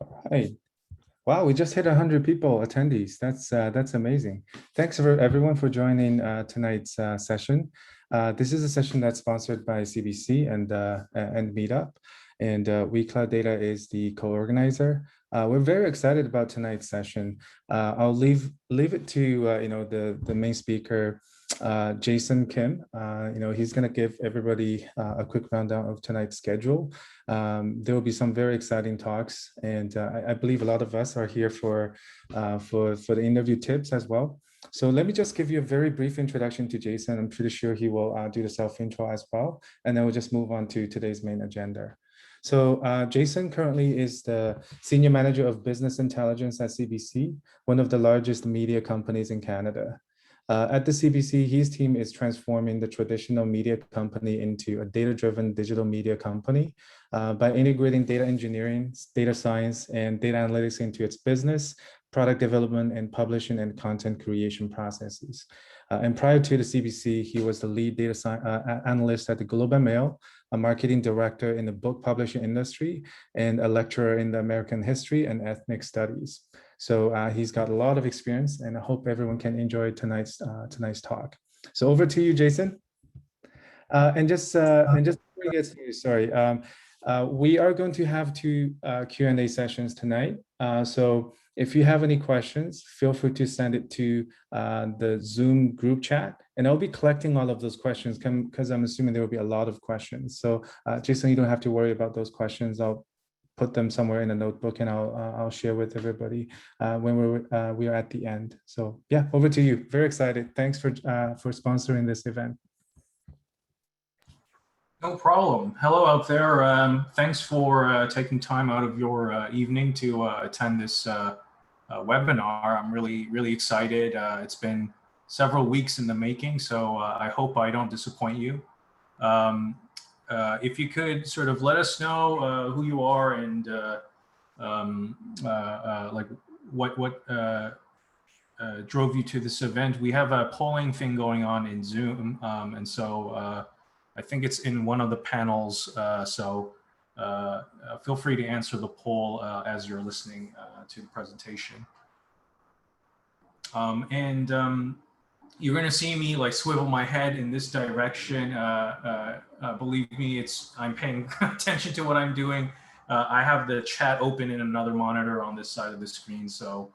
All right. Wow, we just hit 100 people, attendees. That's amazing. Thanks for everyone for joining tonight's session. This is a session that's sponsored by CBC and Meetup, and WeCloudData is the co-organizer. We're very excited about tonight's session. I'll leave it to the main speaker, Jason Kim. He's going to give everybody a quick rundown of tonight's schedule. There will be some very exciting talks, and I believe a lot of us are here for the interview tips as well. So let me just give you a very brief introduction to Jason. I'm pretty sure he will do the self-intro as well, and then we'll just move on to today's main agenda. So Jason currently is the Senior Manager of Business Intelligence at CBC, one of the largest media companies in Canada. At the CBC, his team is transforming the traditional media company into a data-driven digital media company by integrating data engineering, data science, and data analytics into its business, product development, and publishing and content creation processes. And prior to the CBC, he was the lead data analyst at the Globe and Mail, a marketing director in the book publishing industry, and a lecturer in the American history and ethnic studies. So he's got a lot of experience, and I hope everyone can enjoy tonight's talk. So over to you, Jason. And just before we get started, sorry, we are going to have two Q&A sessions tonight. So if you have any questions, feel free to send it to the Zoom group chat, and I'll be collecting all of those questions because I'm assuming there will be a lot of questions. So Jason, you don't have to worry about those questions. I'll put them somewhere in a notebook, and I'll share with everybody when we are at the end. So yeah, over to you. Very excited. Thanks for sponsoring this event. No problem. Hello out there. Thanks for taking time out of your evening to attend this webinar. I'm really excited. It's been several weeks in the making, so I hope I don't disappoint you. If you could sort of let us know who you are and like what drove you to this event. We have a polling thing going on in Zoom, and so I think it's in one of the panels. So feel free to answer the poll as you're listening to the presentation. You're going to see me like swivel my head in this direction. Believe me, I'm paying attention to what I'm doing. I have the chat open in another monitor on this side of the screen. So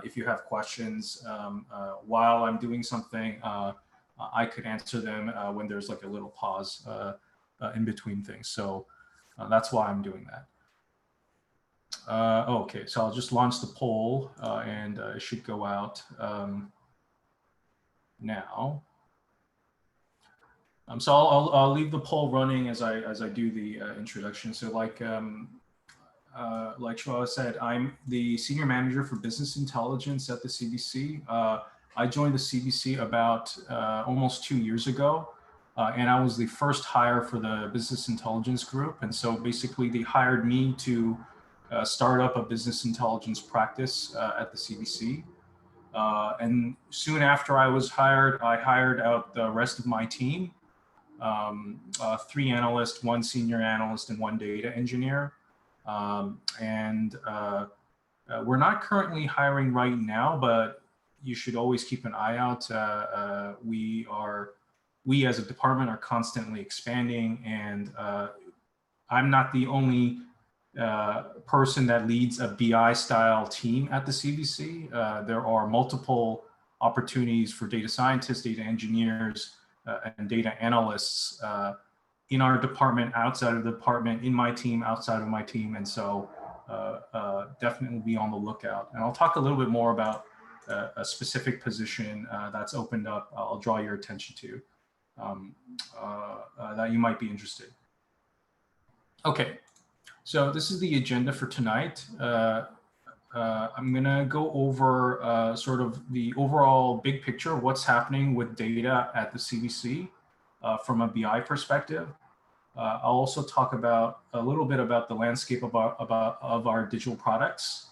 if you have questions while I'm doing something, I could answer them when there's like a little pause in between things. So that's why I'm doing that. Okay, so I'll just launch the poll and it should go out now. So I'll leave the poll running as I do the introduction. So like Shweta said, I'm the Senior Manager for Business Intelligence at the CBC. I joined the CBC about almost 2 years ago, and I was the first hire for the Business Intelligence group. And so basically they hired me to start up a business intelligence practice at the CBC. And soon after I was hired, I hired out the rest of my team, 3 analysts, 1 senior analyst, and 1 data engineer. We're not currently hiring right now, but you should always keep an eye out. We as a department are constantly expanding, and I'm not the only person that leads a BI style team at the CBC. There are multiple opportunities for data scientists, data engineers, and data analysts in our department, outside of the department, in my team, outside of my team. And so definitely be on the lookout. And I'll talk a little bit more about a specific position that's opened up. I'll draw your attention to that you might be interested. Okay. So this is the agenda for tonight. I'm going to go over sort of the overall big picture of what's happening with data at the CBC from a BI perspective. I'll also talk about a little bit about the landscape of our digital products,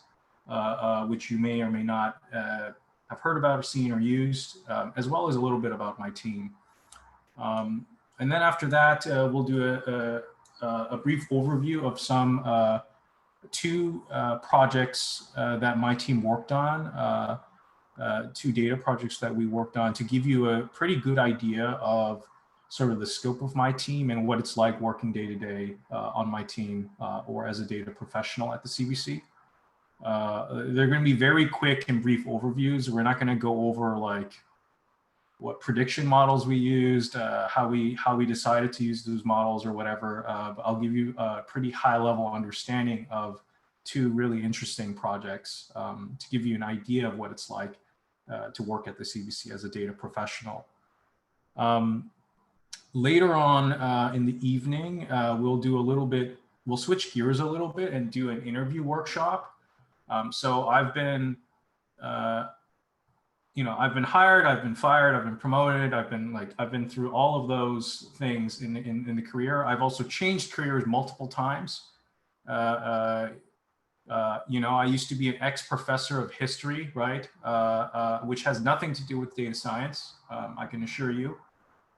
which you may or may not have heard about or seen or used, as well as a little bit about my team. And then after that, we'll do a brief overview of some two projects that my team worked on, two data projects that we worked on to give you a pretty good idea of sort of the scope of my team and what it's like working day to day on my team or as a data professional at the CBC. They're going to be very quick and brief overviews. We're not going to go over like what prediction models we used, how we decided to use those models or whatever. But I'll give you a pretty high level understanding of two really interesting projects to give you an idea of what it's like to work at the CBC as a data professional. Later on in the evening, we'll switch gears a little bit and do an interview workshop. So I've been hired, I've been fired, I've been promoted, I've been through all of those things in the career. I've also changed careers multiple times. I used to be an ex-professor of history, right? Which has nothing to do with data science, I can assure you.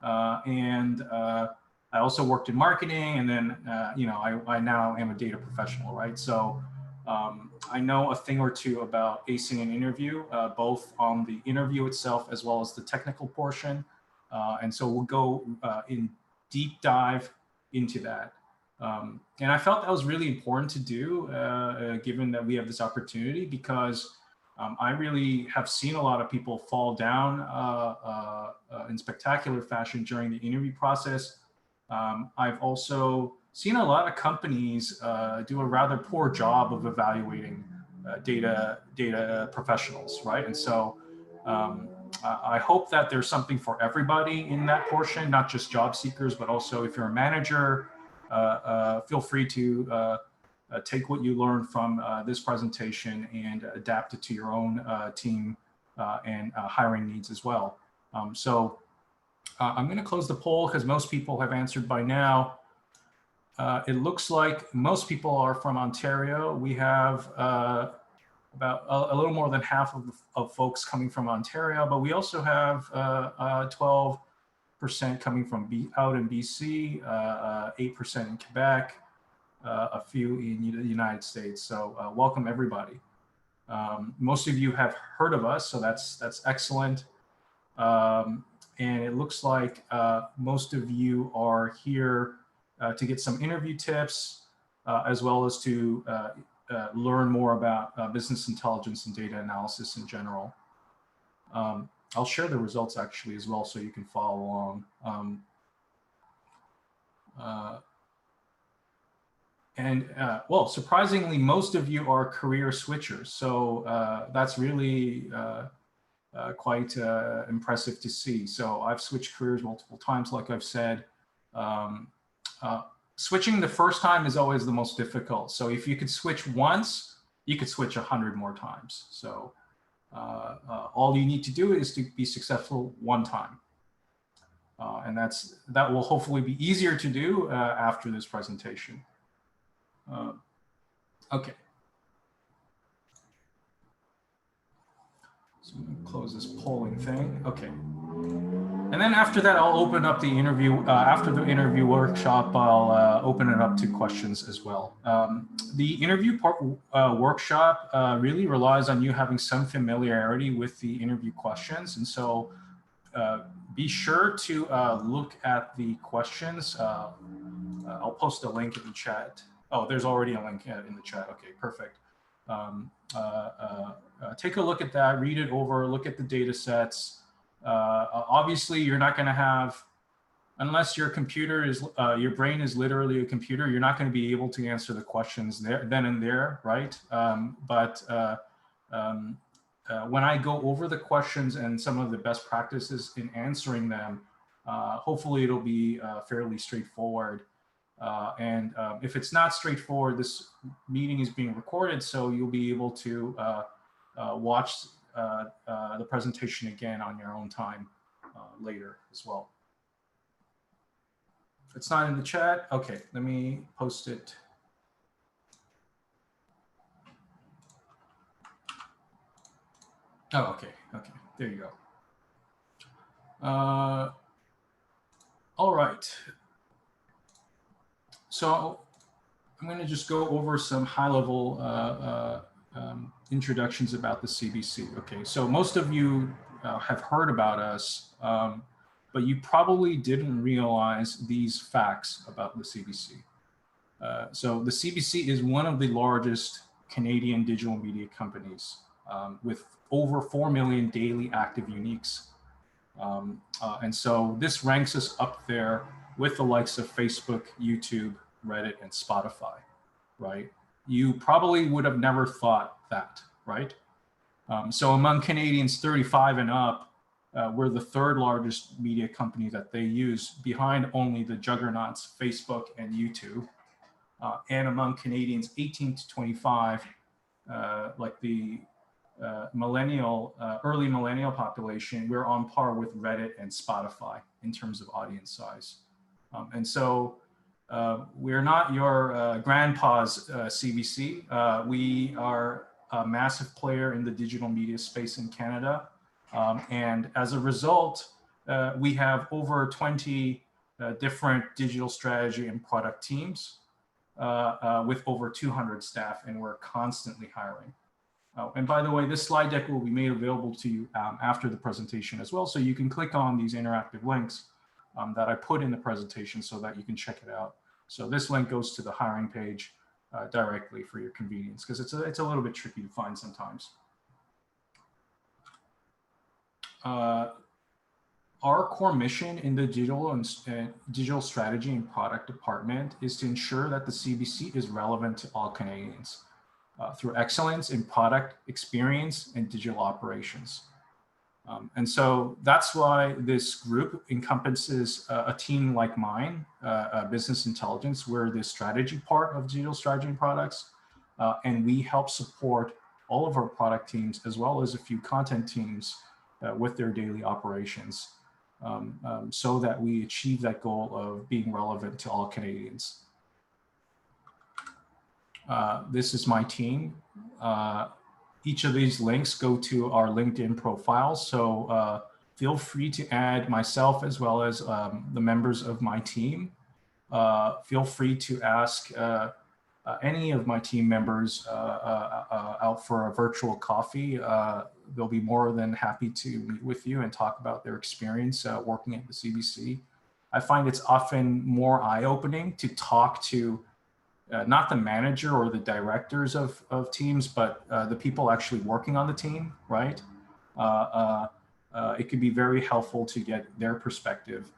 I also worked in marketing, and then, I now am a data professional, right? So I know a thing or two about acing an interview, both on the interview itself as well as the technical portion. And so we'll go in deep dive into that. And I felt that was really important to do, given that we have this opportunity, because I really have seen a lot of people fall down in spectacular fashion during the interview process. I've also seen a lot of companies do a rather poor job of evaluating data professionals, right? And so I hope that there's something for everybody in that portion, not just job seekers, but also if you're a manager, feel free to take what you learned from this presentation and adapt it to your own team and hiring needs as well. So I'm going to close the poll because most people have answered by now. It looks like most people are from Ontario. We have about a little more than half of folks coming from Ontario, but we also have 12% coming from out in BC, 8% in Quebec, a few in the United States. So welcome everybody. Most of you have heard of us, so that's excellent. And it looks like most of you are here to get some interview tips, as well as to learn more about business intelligence and data analysis in general. I'll share the results actually as well so you can follow along. Well, surprisingly, most of you are career switchers. So that's really quite impressive to see. So I've switched careers multiple times, like I've said. Switching the first time is always the most difficult. So if you could switch once, you could switch 100 more times. So all you need to do is to be successful one time. And that will hopefully be easier to do after this presentation. Okay. So I'm going to close this polling thing. Okay. And then after that, I'll open up the interview. After the interview workshop, I'll open it up to questions as well. The interview workshop really relies on you having some familiarity with the interview questions. And so be sure to look at the questions. I'll post a link in the chat. Oh, there's already a link in the chat. Okay, perfect. Take a look at that, read it over, look at the data sets. Obviously, you're not going to have, unless your computer is, your brain is literally a computer, you're not going to be able to answer the questions then and there, right? When I go over the questions and some of the best practices in answering them, hopefully it'll be fairly straightforward. If it's not straightforward, this meeting is being recorded, so you'll be able to watch the presentation again on your own time later as well. If it's not in the chat, okay, let me post it. Oh, okay, there you go. All right. So I'm going to just go over some high-level introductions about the CBC. Okay, so most of you have heard about us, but you probably didn't realize these facts about the CBC. So the CBC is one of the largest Canadian digital media companies with over 4 million daily active uniques. And so this ranks us up there with the likes of Facebook, YouTube, Reddit, and Spotify, right? You probably would have never thought that, right? So among Canadians 35 and up, we're the third largest media company that they use, behind only the juggernauts Facebook and YouTube. And among Canadians 18 to 25, like the early millennial population, we're on par with Reddit and Spotify in terms of audience size. And so we're not your grandpa's CBC. We are a massive player in the digital media space in Canada. And as a result, we have over 20 different digital strategy and product teams with over 200 staff, and we're constantly hiring. And by the way, this slide deck will be made available to you after the presentation as well. So you can click on these interactive links that I put in the presentation so that you can check it out. So this link goes to the hiring page directly for your convenience, because it's a little bit tricky to find sometimes. Our core mission in the digital strategy and product department is to ensure that the CBC is relevant to all Canadians through excellence in product experience and digital operations. And so that's why this group encompasses a team like mine, Business Intelligence. We're the strategy part of digital strategy and products, and we help support all of our product teams as well as a few content teams with their daily operations, so that we achieve that goal of being relevant to all Canadians. This is my team. Each of these links go to our LinkedIn profile. So feel free to add myself as well as the members of my team. Feel free to ask any of my team members out for a virtual coffee. They'll be more than happy to meet with you and talk about their experience working at the CBC. I find it's often more eye-opening to talk to not the manager or the directors of teams, but the people actually working on the team, right? It can be very helpful to get their perspective.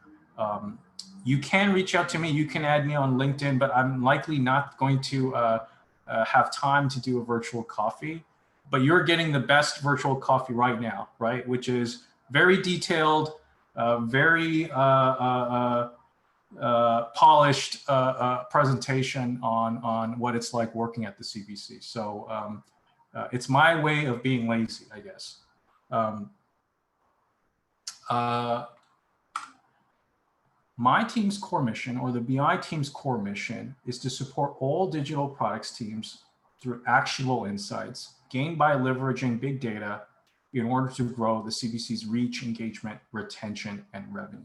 You can reach out to me, you can add me on LinkedIn, but I'm likely not going to have time to do a virtual coffee. But you're getting the best virtual coffee right now, right? Which is very detailed, very polished presentation on what it's like working at the CBC. So it's my way of being lazy, I guess. My team's core mission, or the BI team's core mission, is to support all digital products teams through actionable insights gained by leveraging big data in order to grow the CBC's reach, engagement, retention, and revenue.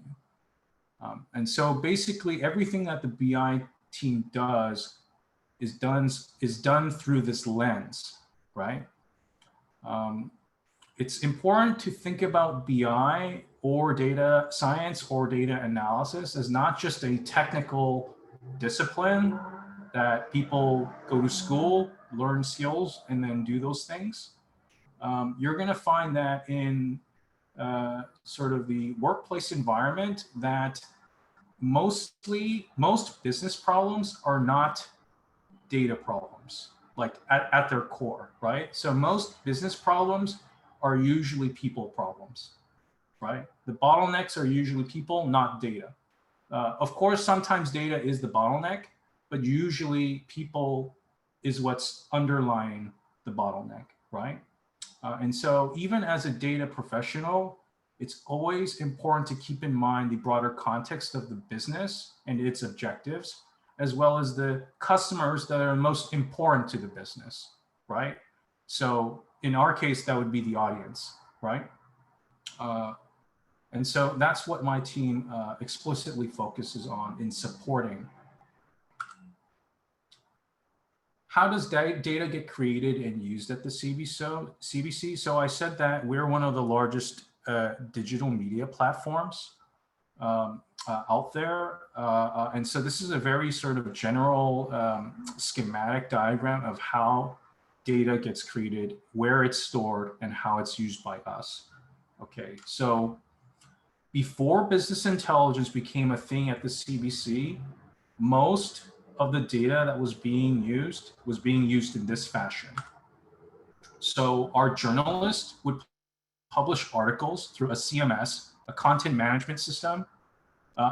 And so basically everything that the BI team does is done through this lens, right? It's important to think about BI or data science or data analysis as not just a technical discipline that people go to school, learn skills, and then do those things. You're going to find that in sort of the workplace environment that most business problems are not data problems, like at their core, right? So most business problems are usually people problems, right? The bottlenecks are usually people, not data. Of course, sometimes data is the bottleneck, but usually people is what's underlying the bottleneck, right? And so even as a data professional, it's always important to keep in mind the broader context of the business and its objectives, as well as the customers that are most important to the business, right? So in our case, that would be the audience, right? And so that's what my team explicitly focuses on in supporting. how does data get created and used at the CBC? So I said that we're one of the largest digital media platforms out there. And so this is a very sort of general schematic diagram of how data gets created, where it's stored, and how it's used by us. Okay, so before business intelligence became a thing at the CBC, most of the data that was being used in this fashion. So our journalists would publish articles through a CMS, a content management system,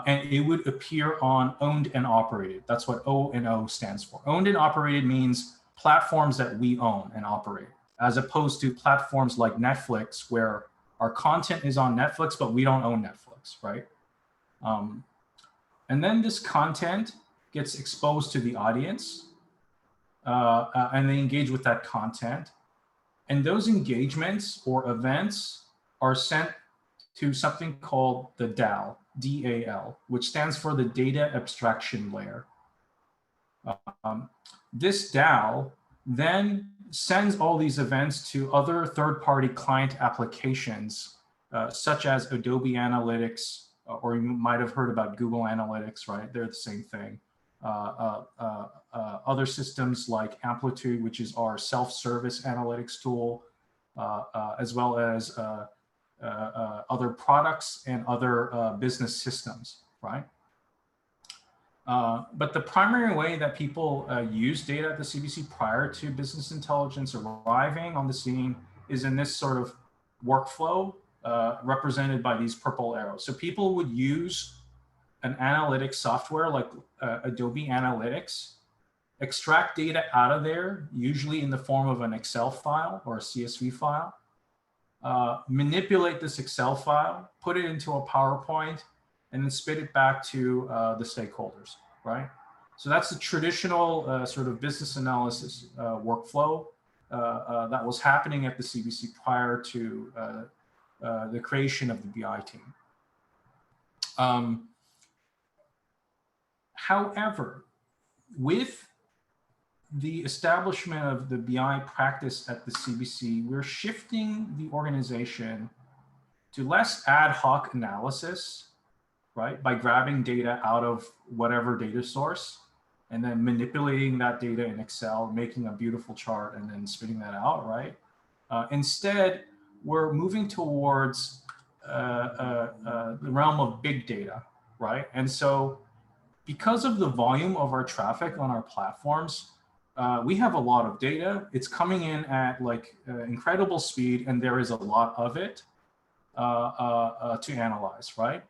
and it would appear on owned and operated. That's what O&O stands for. Owned and operated means platforms that we own and operate, as opposed to platforms like Netflix, where our content is on Netflix, but we don't own Netflix, right? And then this content gets exposed to the audience, and they engage with that content. And those engagements or events are sent to something called the DAL, D-A-L, which stands for the Data Abstraction Layer. This DAL then sends all these events to other third-party client applications, such as Adobe Analytics, or you might have heard about Google Analytics, right? They're the same thing. Other systems like Amplitude, which is our self-service analytics tool, as well as other products and other business systems, right? But the primary way that people use data at the CBC prior to business intelligence arriving on the scene is in this sort of workflow represented by these purple arrows. So people would use an analytics software like Adobe Analytics, extract data out of there, usually in the form of an Excel file or a CSV file, manipulate this Excel file, put it into a PowerPoint, and then spit it back to the stakeholders, right? So that's the traditional sort of business analysis workflow that was happening at the CBC prior to the creation of the BI team. However, with the establishment of the BI practice at the CBC, we're shifting the organization to less ad hoc analysis, right? By grabbing data out of whatever data source and then manipulating that data in Excel, making a beautiful chart and then spitting that out, right? Instead, we're moving towards the realm of big data, right? And so because of the volume of our traffic on our platforms, we have a lot of data. It's coming in at like incredible speed, and there is a lot of it to analyze, right?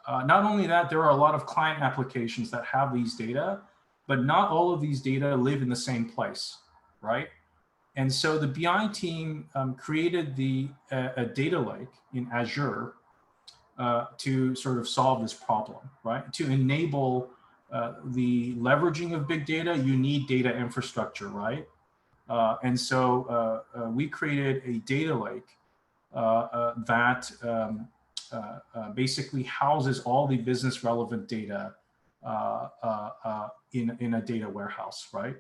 Not only that, there are a lot of client applications that have these data, but not all of these data live in the same place, right? And so the BI team created a data lake in Azure to sort of solve this problem, right? To enable the leveraging of big data, you need data infrastructure, right? And so we created a data lake that basically houses all the business relevant data in a data warehouse, right?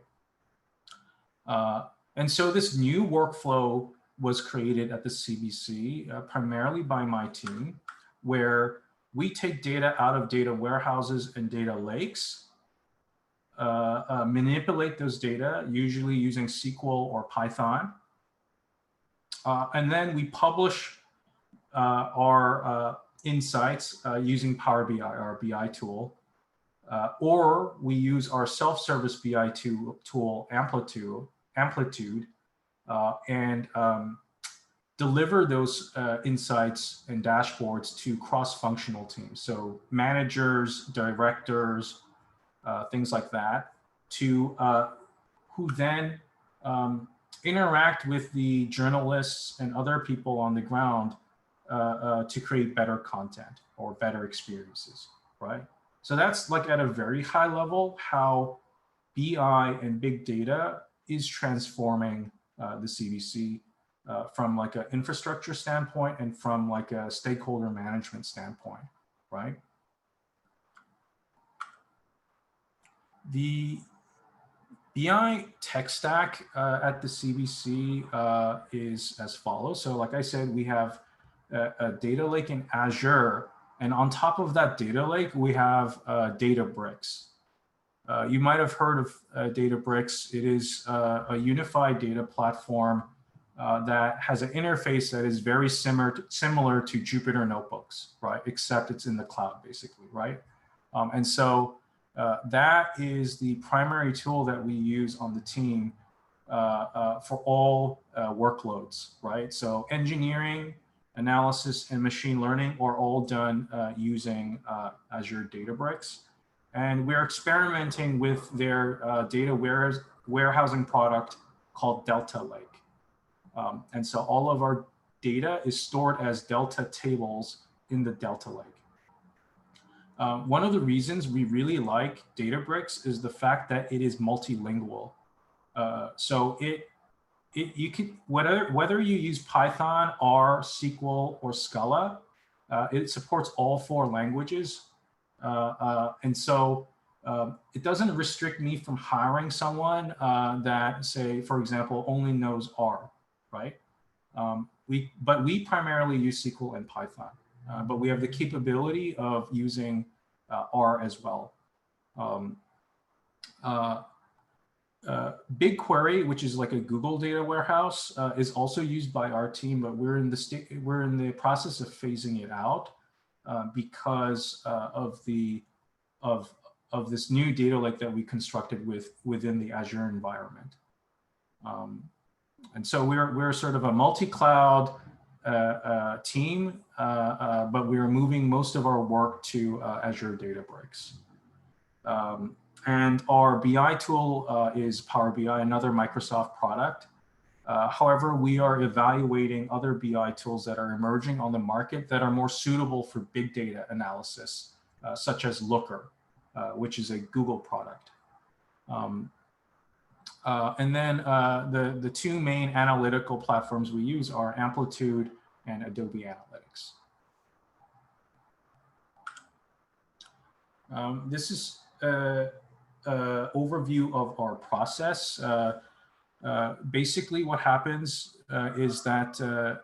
And so this new workflow was created at the CBC primarily by my team, where we take data out of data warehouses and data lakes, manipulate those data, usually using SQL or Python, and then we publish our insights using Power BI, our BI tool, or we use our self-service BI tool, Amplitude, and deliver those insights and dashboards to cross-functional teams. So managers, directors, things like that, to who then interact with the journalists and other people on the ground to create better content or better experiences, right? So that's like at a very high level how BI and big data is transforming the CBC from like an infrastructure standpoint and from like a stakeholder management standpoint, right? BI tech stack at the CBC is as follows. So like I said, we have a data lake in Azure. And on top of that data lake, we have Databricks. You might have heard of Databricks. It is a unified data platform that has an interface that is very similar to Jupyter Notebooks, right? Except it's in the cloud, basically, right? And so that is the primary tool that we use on the team for all workloads, right? So engineering, analysis, and machine learning are all done using Azure Databricks. And we're experimenting with their data warehousing product called Delta Lake. And so all of our data is stored as Delta tables in the Delta Lake. One of the reasons we really like Databricks is the fact that it is multilingual. So you can, whether you use Python, R, SQL, or Scala, it supports all 4 languages. And so it doesn't restrict me from hiring someone that, say, for example, only knows R, right? But we primarily use SQL and Python, but we have the capability of using R as well. BigQuery, which is like a Google data warehouse, is also used by our team, but we're in the process of phasing it out because of this new data lake that we constructed within the Azure environment. And so we're sort of a multi-cloud team, but we're moving most of our work to Azure Databricks. And our BI tool is Power BI, another Microsoft product. However, we are evaluating other BI tools that are emerging on the market that are more suitable for big data analysis, such as Looker, which is a Google product. And then the 2 main analytical platforms we use are Amplitude and Adobe Analytics. This is overview of our process. Basically what happens is that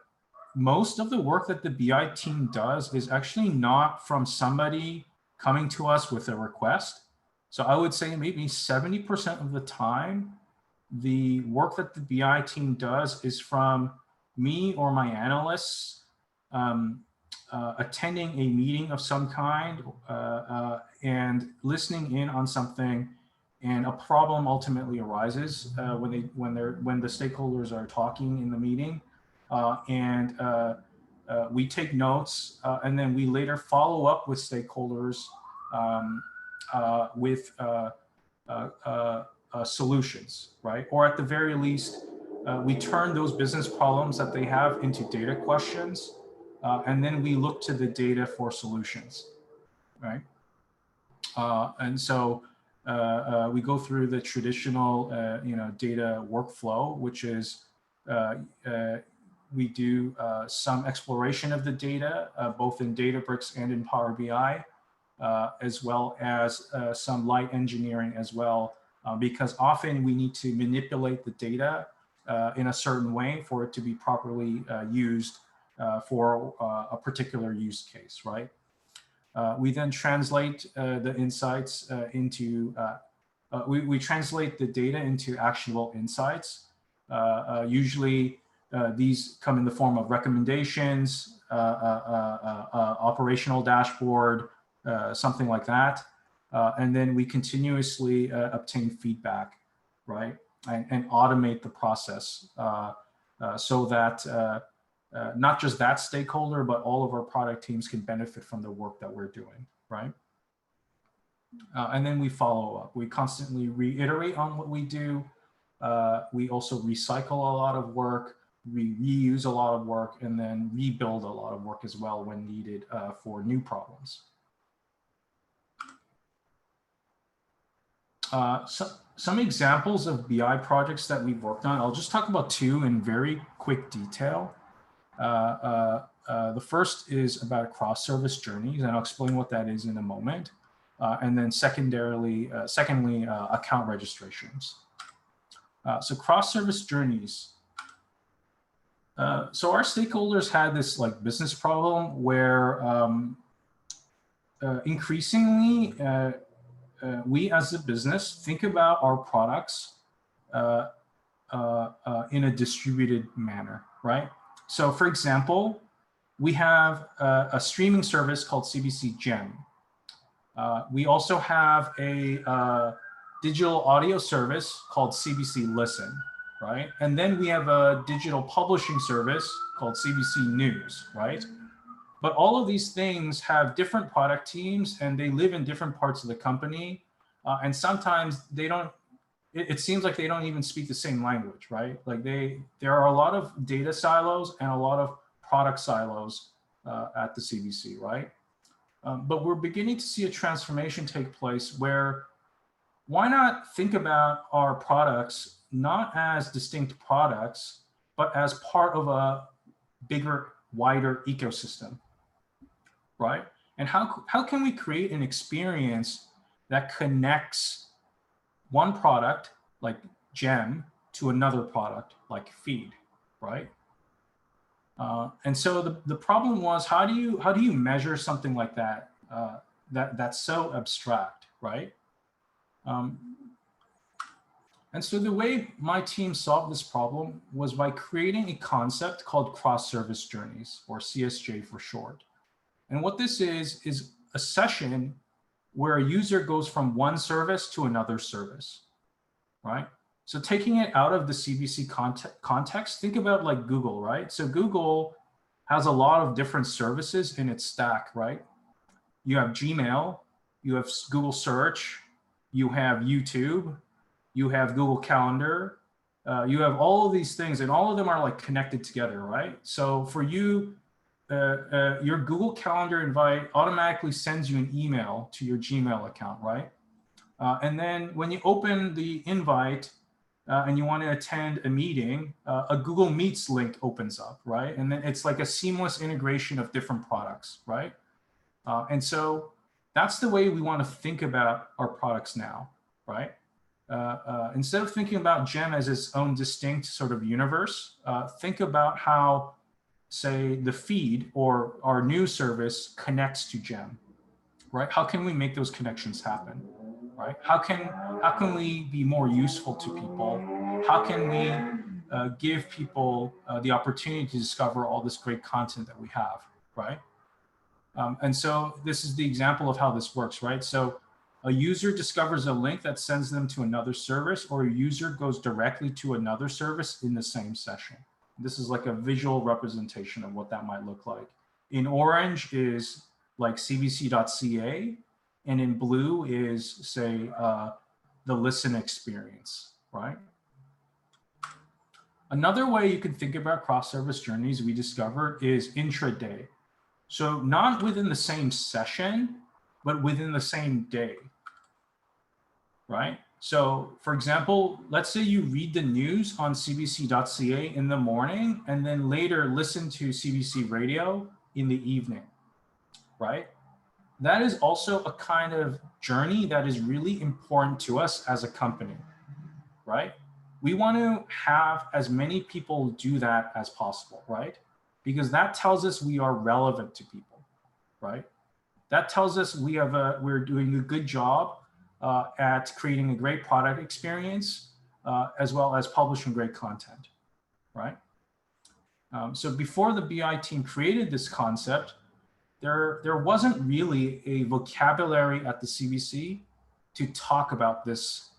most of the work that the BI team does is actually not from somebody coming to us with a request. So I would say maybe 70% of the time, the work that the BI team does is from me or my analysts attending a meeting of some kind and listening in on something, and a problem ultimately arises when the stakeholders are talking in the meeting, and we take notes, and then we later follow up with stakeholders with solutions, right? Or at the very least, we turn those business problems that they have into data questions, and then we look to the data for solutions, right? And so we go through the traditional, data workflow, which is we do some exploration of the data, both in Databricks and in Power BI, as well as some light engineering as well, because often we need to manipulate the data in a certain way for it to be properly used for a particular use case, right? We then translate the insights into, we translate the data into actionable insights. Usually these come in the form of recommendations, operational dashboard, something like that. And then we continuously obtain feedback, right? And automate the process so that not just that stakeholder, but all of our product teams can benefit from the work that we're doing, right? And then we follow up. We constantly reiterate on what we do. We also recycle a lot of work, we reuse a lot of work, and then rebuild a lot of work as well when needed for new problems. Some examples of BI projects that we've worked on, I'll just talk about 2 in very quick detail. The first is about cross-service journeys, and I'll explain what that is in a moment. And then secondly, account registrations. So cross-service journeys. So our stakeholders had this like business problem where increasingly we as a business think about our products in a distributed manner, right? So for example, we have a streaming service called CBC Gem. We also have a digital audio service called CBC Listen, right? And then we have a digital publishing service called CBC News, right? But all of these things have different product teams and they live in different parts of the company. And sometimes they don't, it seems like they don't even speak the same language, right? Like there are a lot of data silos and a lot of product silos at the CBC, right? But we're beginning to see a transformation take place where why not think about our products not as distinct products, but as part of a bigger, wider ecosystem, right? And how can we create an experience that connects one product like Gem to another product like Feed, right? And so the problem was how do you measure something like that that's so abstract, right? And so the way my team solved this problem was by creating a concept called cross-service journeys, or CSJ for short. And what this is a session where a user goes from one service to another service, right? So taking it out of the CBC context, think about like Google, right? So Google has a lot of different services in its stack, right? You have Gmail, you have Google Search, you have YouTube, you have Google Calendar, you have all of these things and all of them are like connected together, right? So for you, your Google Calendar invite automatically sends you an email to your Gmail account, right? And then when you open the invite and you want to attend a meeting, a Google Meets link opens up, right? And then it's like a seamless integration of different products, right? And so that's the way we want to think about our products now, right? Instead of thinking about Gem as its own distinct sort of universe, think about how, say, the feed or our news service connects to Gem, right? How can we make those connections happen, right? How can we be more useful to people? How can we give people the opportunity to discover all this great content that we have, right? And so this is the example of how this works, right? So a user discovers a link that sends them to another service, or a user goes directly to another service in the same session. This is like a visual representation of what that might look like. In orange is like cbc.ca, and in blue is, say, the listen experience, right? Another way you can think about cross-service journeys we discovered is intraday. So not within the same session, but within the same day, right? So for example, let's say you read the news on cbc.ca in the morning and then later listen to CBC radio in the evening, right? That is also a kind of journey that is really important to us as a company, right? We want to have as many people do that as possible, right? Because that tells us we are relevant to people, right? That tells us we're doing a good job at creating a great product experience, as well as publishing great content, right? So before the BI team created this concept, there wasn't really a vocabulary at the CBC to talk about this,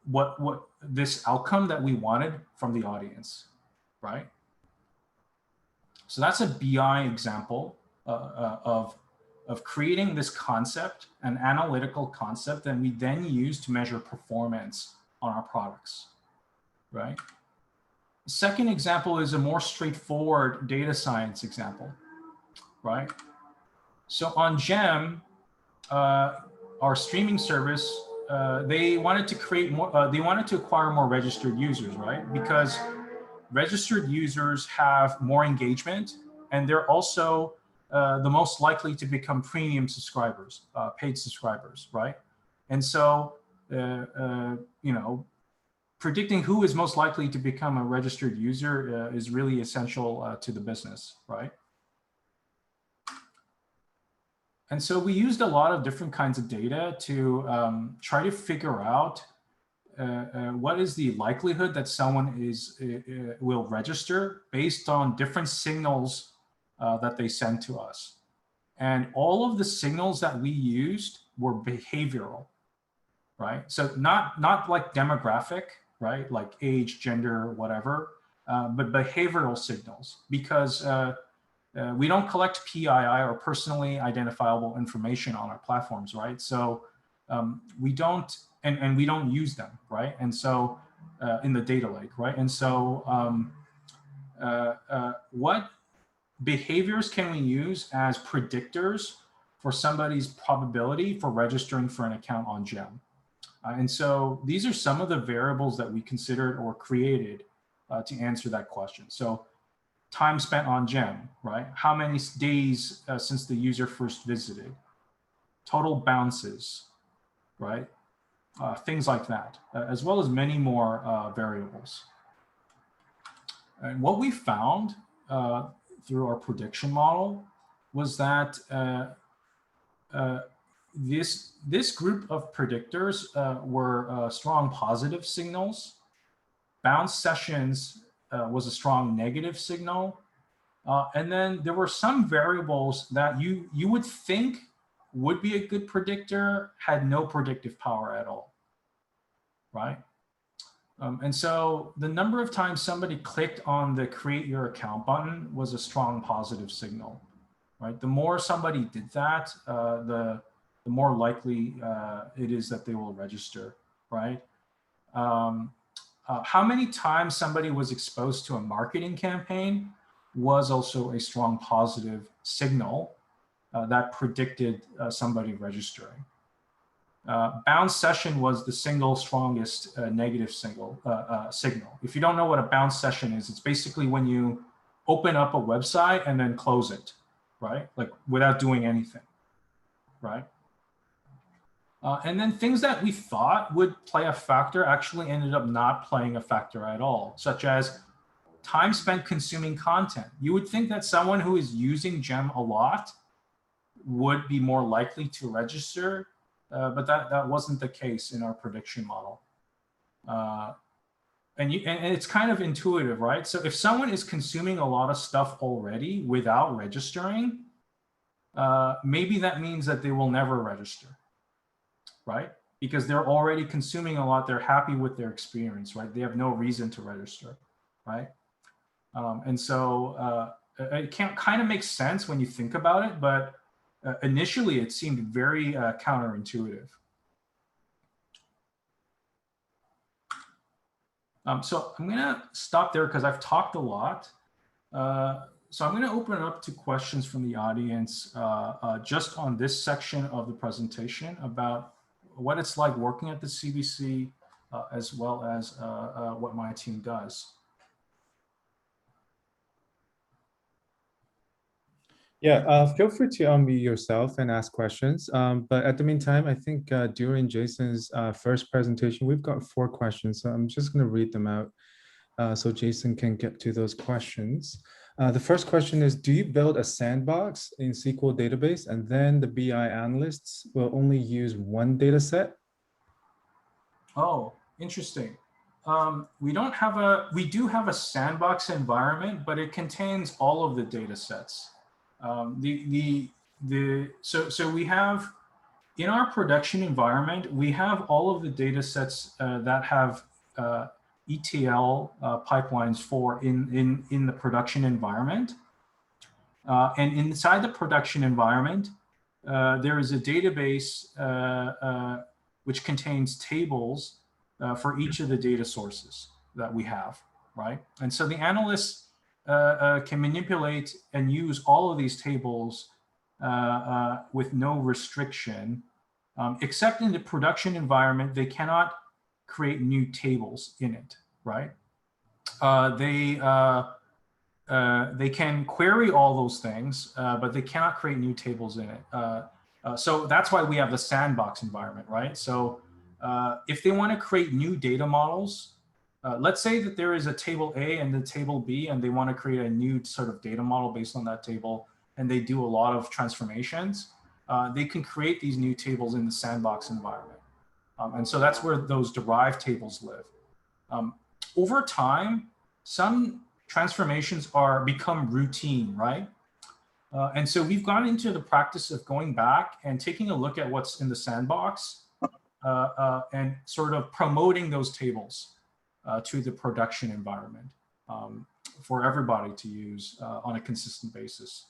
what this outcome that we wanted from the audience, right? So that's a BI example of creating this concept, an analytical concept that we then use to measure performance on our products, right? The second example is a more straightforward data science example, right? So on Gem, our streaming service, they wanted to create more, they wanted to acquire more registered users, right? Because registered users have more engagement, and they're also the most likely to become premium subscribers, paid subscribers, right? And so, you know, predicting who is most likely to become a registered user is really essential to the business, right? And so we used a lot of different kinds of data to try to figure out what is the likelihood that someone will register based on different signals that they send to us. And all of the signals that we used were behavioral, right? So not like demographic, right? Like age, gender, whatever, but behavioral signals, because we don't collect PII or personally identifiable information on our platforms, right? So we don't, and we don't use them, right? And so in the data lake, right? And so what behaviors can we use as predictors for somebody's probability for registering for an account on GEM? And so these are some of the variables that we considered or created to answer that question. So time spent on GEM, right? How many days since the user first visited? Total bounces, right? Things like that, as well as many more variables. And what we found through our prediction model was that this group of predictors were strong positive signals. Bounce sessions was a strong negative signal. And then there were some variables that you would think would be a good predictor, had no predictive power at all, right? And so the number of times somebody clicked on the create your account button was a strong positive signal, right? The more somebody did that, the more likely it is that they will register, right? How many times somebody was exposed to a marketing campaign was also a strong positive signal that predicted somebody registering. Bounce session was the single strongest negative signal. If you don't know what a bounce session is, it's basically when you open up a website and then close it, right? Like without doing anything, right? And then things that we thought would play a factor actually ended up not playing a factor at all, such as time spent consuming content. You would think that someone who is using GEM a lot would be more likely to register, but that wasn't the case in our prediction model. And it's kind of intuitive, right? So if someone is consuming a lot of stuff already without registering, maybe that means that they will never register, right? Because they're already consuming a lot, they're happy with their experience, right? They have no reason to register, right? And so it kind of makes sense when you think about it, but initially it seemed very counterintuitive. So I'm gonna stop there because I've talked a lot. So I'm gonna open it up to questions from the audience just on this section of the presentation about what it's like working at the CBC as well as what my team does. Yeah, feel free to unmute yourself and ask questions. But at the meantime, I think during Jason's first presentation, we've got 4 questions. So I'm just going to read them out so Jason can get to those questions. The first question is, do you build a sandbox in SQL database and then the BI analysts will only use one data set? Oh, interesting. We do have a sandbox environment, but it contains all of the data sets. So we have, in our production environment, we have all of the data sets that have ETL pipelines for in the production environment. And inside the production environment, there is a database which contains tables for each of the data sources that we have, right? And so the analysts can manipulate and use all of these tables with no restriction, except in the production environment, they cannot create new tables in it, right? They can query all those things, but they cannot create new tables in it. So that's why we have the sandbox environment, right? So if they want to create new data models, let's say that there is a table A and the table B, and they want to create a new sort of data model based on that table, and they do a lot of transformations. They can create these new tables in the Sandbox environment. And so that's where those derived tables live. Over time, some transformations become routine, right? And so we've gone into the practice of going back and taking a look at what's in the Sandbox and sort of promoting those tables to the production environment for everybody to use on a consistent basis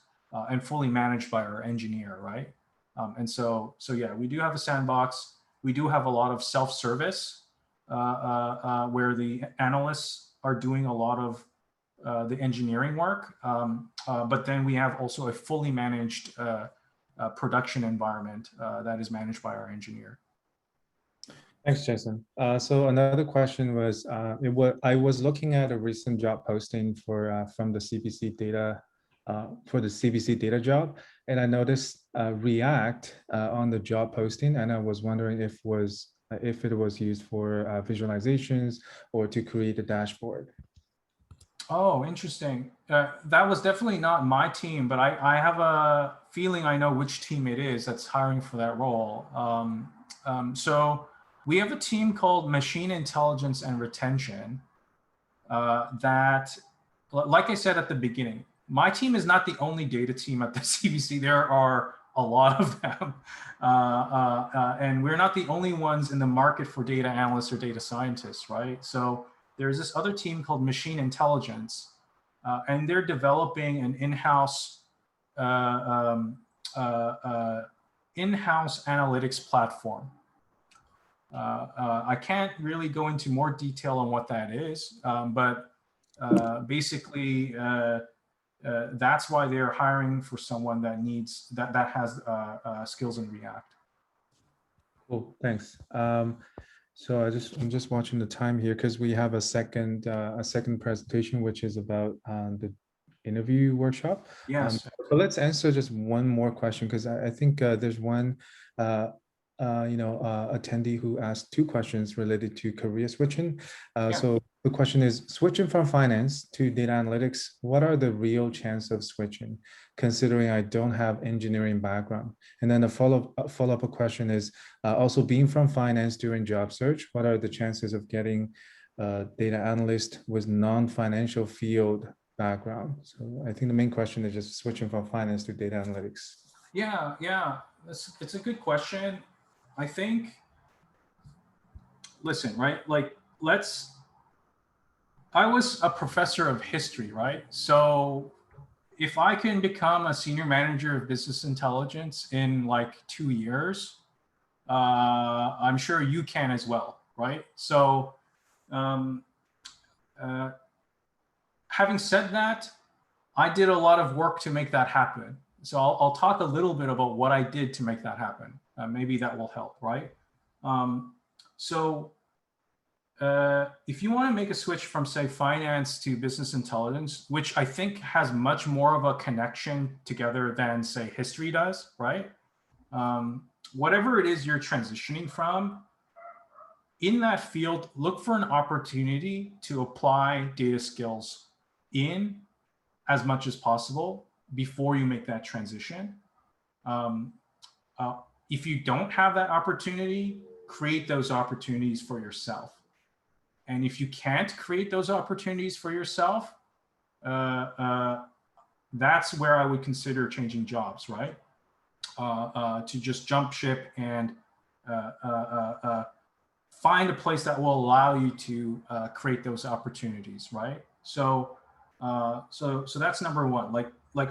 and fully managed by our engineer, right? And so yeah, we do have a Sandbox. We do have a lot of self-service where the analysts are doing a lot of the engineering work, but then we have also a fully managed production environment that is managed by our engineer. Thanks, Jason. So another question was, I was looking at a recent job posting for from the CBC data for the CBC data job, and I noticed React on the job posting, and I was wondering if it was used for visualizations or to create a dashboard. Oh, interesting. That was definitely not my team, but I have a feeling I know which team it is that's hiring for that role. So we have a team called Machine Intelligence and Retention that, like I said at the beginning, my team is not the only data team at the CBC. There are a lot of them. And we're not the only ones in the market for data analysts or data scientists, right? So there's this other team called Machine Intelligence, and they're developing an in-house analytics platform. I can't really go into more detail on what that is, but basically that's why they're hiring for someone that has skills in React. Cool, thanks. So I'm just watching the time here because we have a second presentation, which is about the interview workshop. Yes. So let's answer just one more question, because I think there's one attendee who asked two questions related to career switching. Yeah. So the question is, switching from finance to data analytics, what are the real chances of switching, considering I don't have engineering background? And then a follow-up question is, also being from finance during job search, what are the chances of getting a data analyst with non-financial field background? So I think the main question is just switching from finance to data analytics. Yeah, it's a good question. I think, listen, right? Like, I was a professor of history, right? So if I can become a senior manager of business intelligence in like 2 years, I'm sure you can as well, right? So having said that, I did a lot of work to make that happen. So I'll talk a little bit about what I did to make that happen. Maybe that will help, right? If you want to make a switch from, say, finance to business intelligence, which I think has much more of a connection together than, say, history does, right? Whatever it is you're transitioning from, in that field, look for an opportunity to apply data skills in as much as possible before you make that transition. If you don't have that opportunity, create those opportunities for yourself. And if you can't create those opportunities for yourself, that's where I would consider changing jobs, right? To just jump ship and find a place that will allow you to create those opportunities, right? So that's number one. Like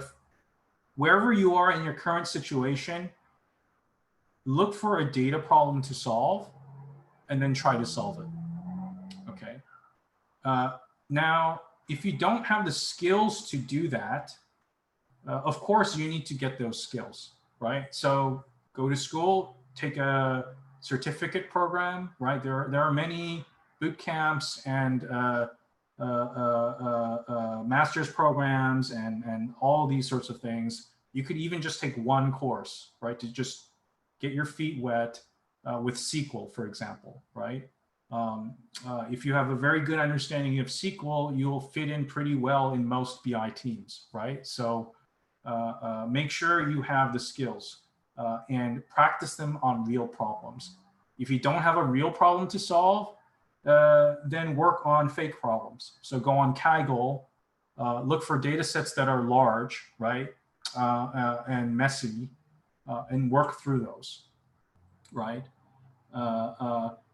wherever you are in your current situation, look for a data problem to solve and then try to solve it. Okay. Now, if you don't have the skills to do that, of course you need to get those skills, right? So go to school, take a certificate program, right? There are many boot camps and master's programs and all these sorts of things. You could even just take one course, right? To just get your feet wet with SQL, for example, right? If you have a very good understanding of SQL, you'll fit in pretty well in most BI teams, right? So make sure you have the skills and practice them on real problems. If you don't have a real problem to solve, then work on fake problems. So go on Kaggle, look for data sets that are large, right, and messy, and work through those, right?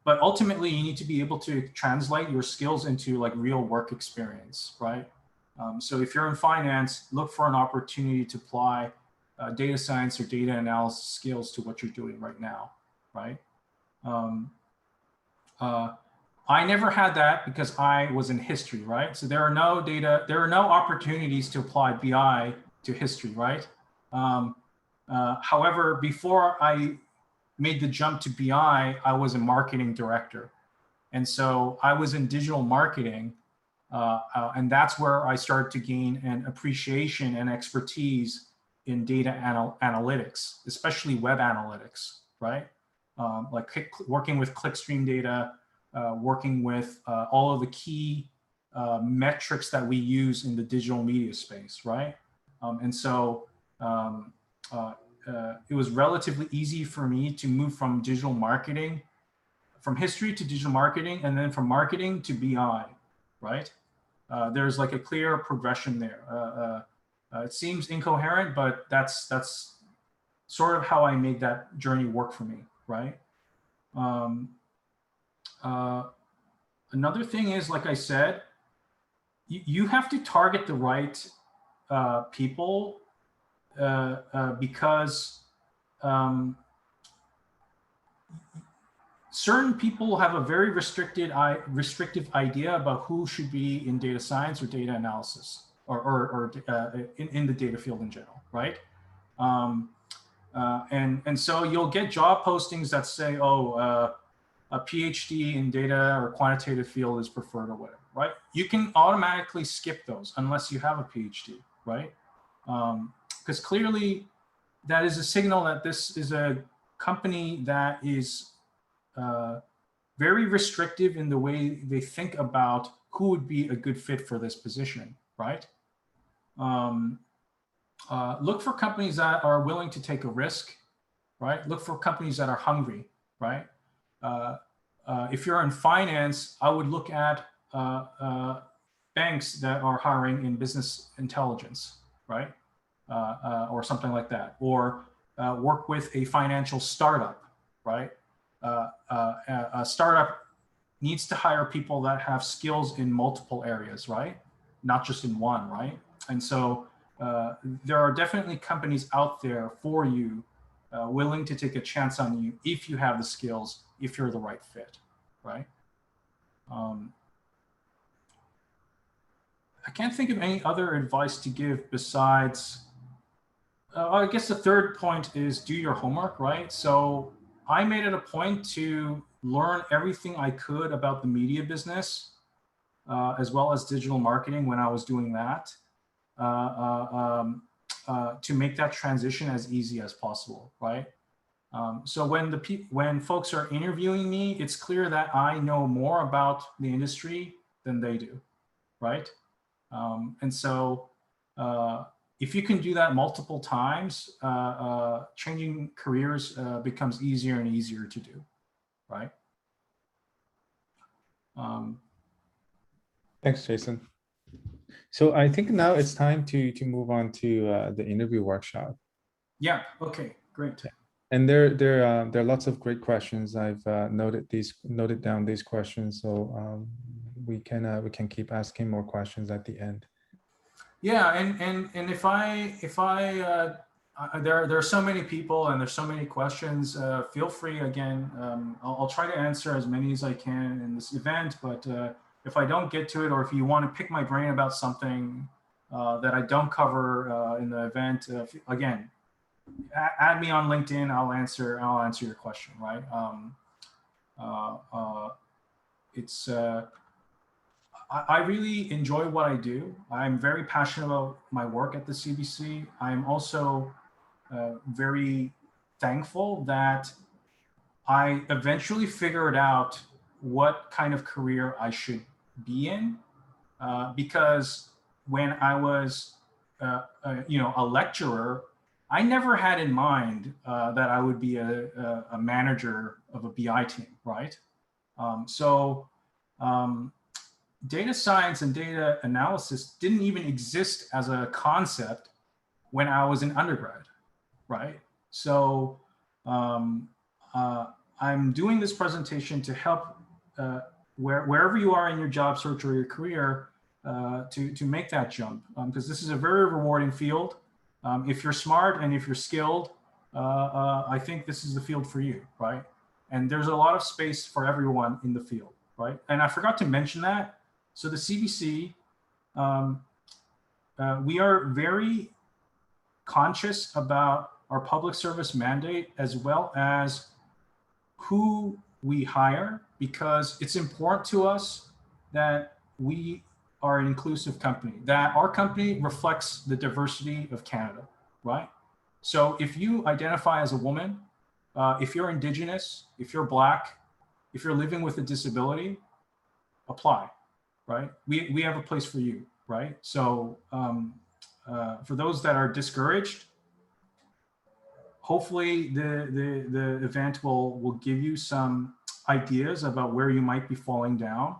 But ultimately, you need to be able to translate your skills into like real work experience, right? So if you're in finance, look for an opportunity to apply data science or data analysis skills to what you're doing right now, right? I never had that because I was in history, right? So there are no opportunities to apply BI to history, right? However, before I made the jump to BI, I was a marketing director. And so I was in digital marketing, and that's where I started to gain an appreciation and expertise in data analytics, especially web analytics, right? Like working with clickstream data, working with all of the key metrics that we use in the digital media space, right? And so it was relatively easy for me to move from digital marketing, from history to digital marketing, and then from marketing to BI, right? There's like a clear progression there. It seems incoherent, but that's sort of how I made that journey work for me, right? Another thing is, like I said, you have to target the right people because certain people have a very restrictive idea about who should be in data science or data analysis or in the data field in general, right? And so you'll get job postings that say, oh, a PhD in data or quantitative field is preferred or whatever, right? You can automatically skip those unless you have a PhD, right? Because clearly that is a signal that this is a company that is very restrictive in the way they think about who would be a good fit for this position, right? Look for companies that are willing to take a risk, right? Look for companies that are hungry, right? If you're in finance, I would look at banks that are hiring in business intelligence, right? Or something like that, or work with a financial startup, right? A startup needs to hire people that have skills in multiple areas, right? Not just in one, right? And so there are definitely companies out there for you willing to take a chance on you if you have the skills, if you're the right fit, right? I can't think of any other advice to give besides, I guess the third point is do your homework, right? So I made it a point to learn everything I could about the media business, as well as digital marketing when I was doing that, to make that transition as easy as possible, right? So when folks are interviewing me, it's clear that I know more about the industry than they do, right? And so if you can do that multiple times, changing careers becomes easier and easier to do, right? Thanks, Jason. So I think now it's time to move on to the interview workshop. Yeah. Okay. Great. And there are lots of great questions. I've noted down these questions, so we can keep asking more questions at the end. Yeah, and if I there are so many people and there's so many questions. Feel free again. I'll try to answer as many as I can in this event. But if I don't get to it, or if you want to pick my brain about something that I don't cover in the event, again, add me on LinkedIn. I'll answer your question. Right. It's. I really enjoy what I do. I'm very passionate about my work at the CBC. I'm also very thankful that I eventually figured out what kind of career I should be in, because when I was, a lecturer, I never had in mind that I would be a manager of a BI team, right? Data science and data analysis didn't even exist as a concept when I was in undergrad, right? So I'm doing this presentation to help wherever you are in your job search or your career to make that jump, because this is a very rewarding field. If you're smart and if you're skilled, I think this is the field for you, right? And there's a lot of space for everyone in the field, right? And I forgot to mention that. So the CBC, we are very conscious about our public service mandate as well as who we hire, because it's important to us that we are an inclusive company, that our company reflects the diversity of Canada, right? So if you identify as a woman, if you're Indigenous, if you're Black, if you're living with a disability, apply, right? We have a place for you, right? So for those that are discouraged, hopefully the event will give you some ideas about where you might be falling down,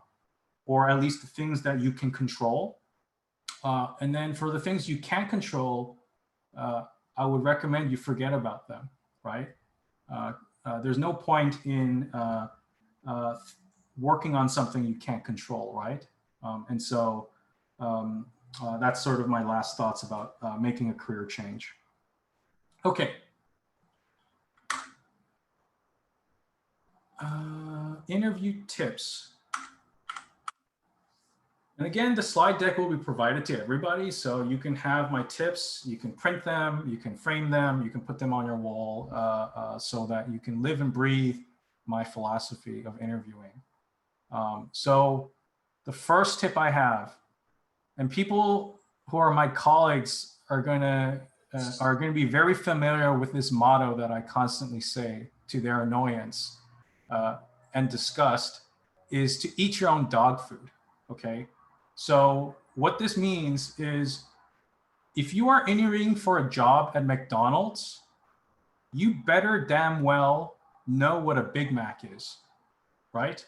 or at least the things that you can control. And then for the things you can't control, I would recommend you forget about them, right? There's no point in working on something you can't control, right? And so that's sort of my last thoughts about making a career change. Okay. Interview tips. And again, the slide deck will be provided to everybody. So you can have my tips, you can print them, you can frame them, you can put them on your wall so that you can live and breathe my philosophy of interviewing. So the first tip I have, and people who are my colleagues are going to be very familiar with this motto that I constantly say to their annoyance and disgust, is to eat your own dog food, okay? So what this means is if you are interviewing for a job at McDonald's, you better damn well know what a Big Mac is, right?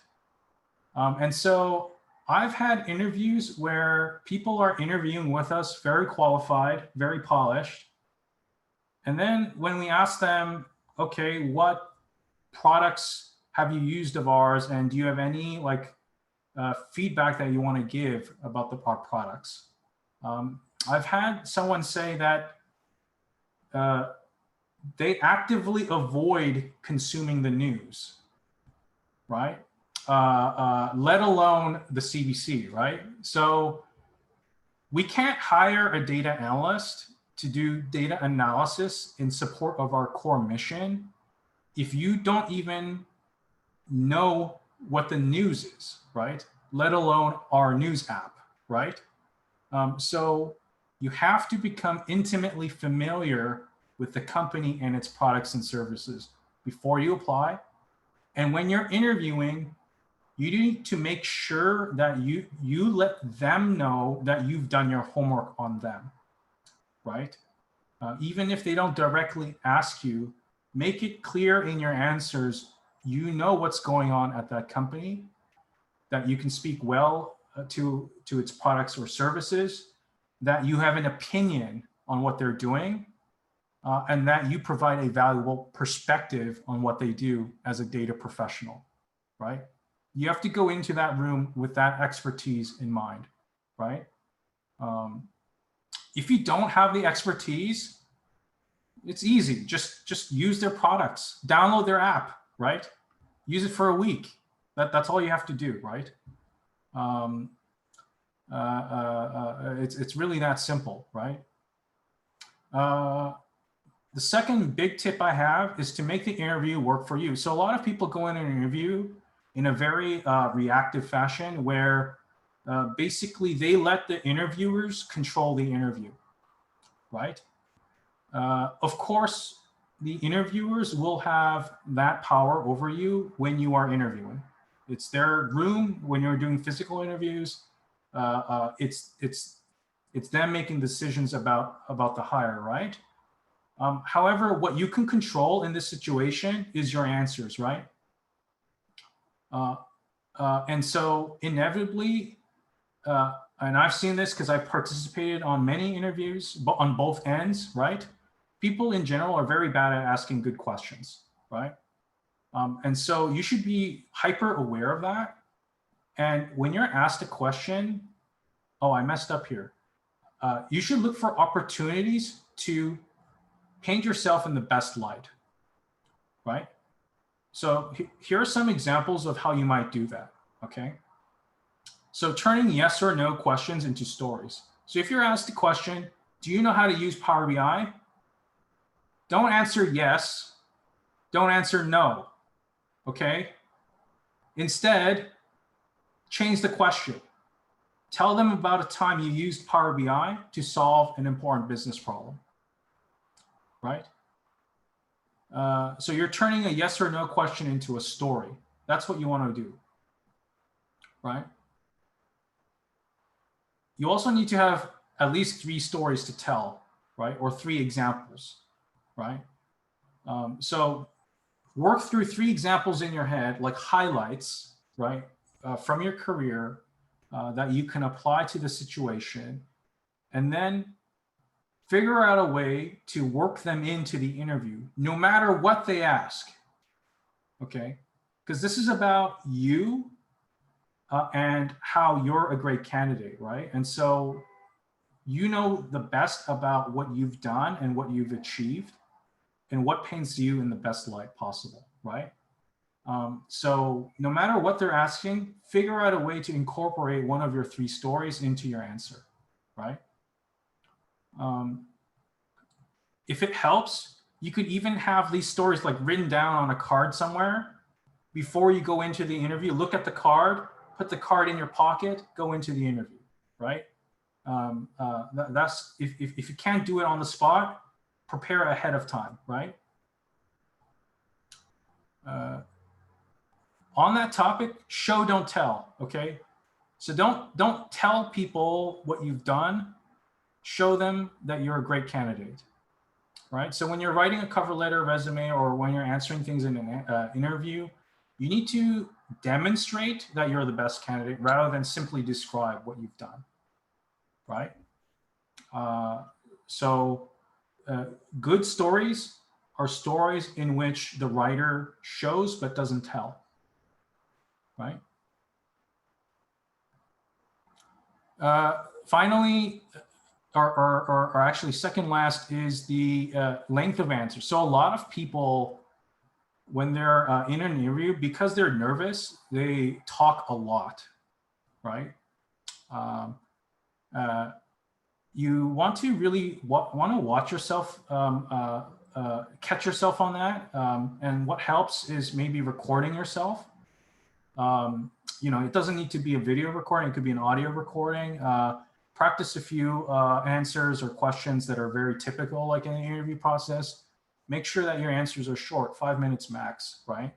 And so I've had interviews where people are interviewing with us, very qualified, very polished. And then when we ask them, okay, what products have you used of ours? And do you have any feedback that you want to give about our products? I've had someone say that they actively avoid consuming the news, right? Let alone the CBC, right? So we can't hire a data analyst to do data analysis in support of our core mission if you don't even know what the news is, right? Let alone our news app, right? So you have to become intimately familiar with the company and its products and services before you apply. And when you're interviewing, you need to make sure that you let them know that you've done your homework on them, right? Even if they don't directly ask you, make it clear in your answers, you know what's going on at that company, that you can speak well to its products or services, that you have an opinion on what they're doing, and that you provide a valuable perspective on what they do as a data professional, right? You have to go into that room with that expertise in mind, right? If you don't have the expertise, it's easy. Just use their products, download their app, right? Use it for a week. That's all you have to do, right? It's really that simple, right? The second big tip I have is to make the interview work for you. So a lot of people go in an interview in a very reactive fashion where basically they let the interviewers control the interview, right? Of course, the interviewers will have that power over you when you are interviewing. It's their room when you're doing physical interviews. It's them making decisions about the hire, right? However, what you can control in this situation is your answers, right? And so inevitably, and I've seen this because I've participated on many interviews on both ends, right? People in general are very bad at asking good questions, right? And so you should be hyper aware of that. And when you're asked a question, oh, I messed up here. You should look for opportunities to paint yourself in the best light, right? So here are some examples of how you might do that, okay? So turning yes or no questions into stories. So if you're asked a question, do you know how to use Power BI? Don't answer yes, don't answer no, okay? Instead, change the question. Tell them about a time you used Power BI to solve an important business problem, right? So you're turning a yes or no question into a story. That's what you want to do, right? You also need to have at least 3 stories to tell, right? Or 3 examples, right? So work through 3 examples in your head, like highlights, right? From your career that you can apply to the situation, and then figure out a way to work them into the interview, no matter what they ask, okay? Because this is about you and how you're a great candidate, right? And so you know the best about what you've done and what you've achieved and what paints you in the best light possible, right? So no matter what they're asking, figure out a way to incorporate one of your 3 stories into your answer, right? If it helps, you could even have these stories like written down on a card somewhere before you go into the interview. Look at the card, put the card in your pocket, go into the interview, right? That's if you can't do it on the spot, prepare ahead of time, right? On that topic, show, don't tell, okay? So don't tell people what you've done. Show them that you're a great candidate, right? So when you're writing a cover letter, resume, or when you're answering things in an interview, you need to demonstrate that you're the best candidate rather than simply describe what you've done, right? Good stories are stories in which the writer shows but doesn't tell, right? Finally, or actually second last is the length of answer. So a lot of people, when they're in an interview, because they're nervous, they talk a lot, right? You want to really watch yourself, catch yourself on that. And what helps is maybe recording yourself. You know, it doesn't need to be a video recording. It could be an audio recording. Practice a few answers or questions that are very typical, like in the interview process. Make sure that your answers are short, 5 minutes max, right?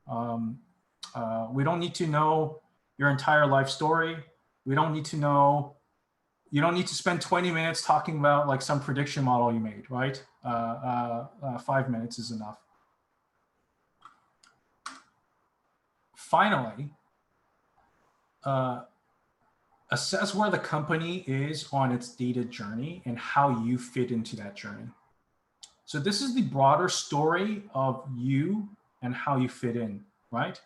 We don't need to know your entire life story. We don't need to know, you don't need to spend 20 minutes talking about like some prediction model you made, right? 5 minutes is enough. Finally, assess where the company is on its data journey and how you fit into that journey. So this is the broader story of you and how you fit in, right?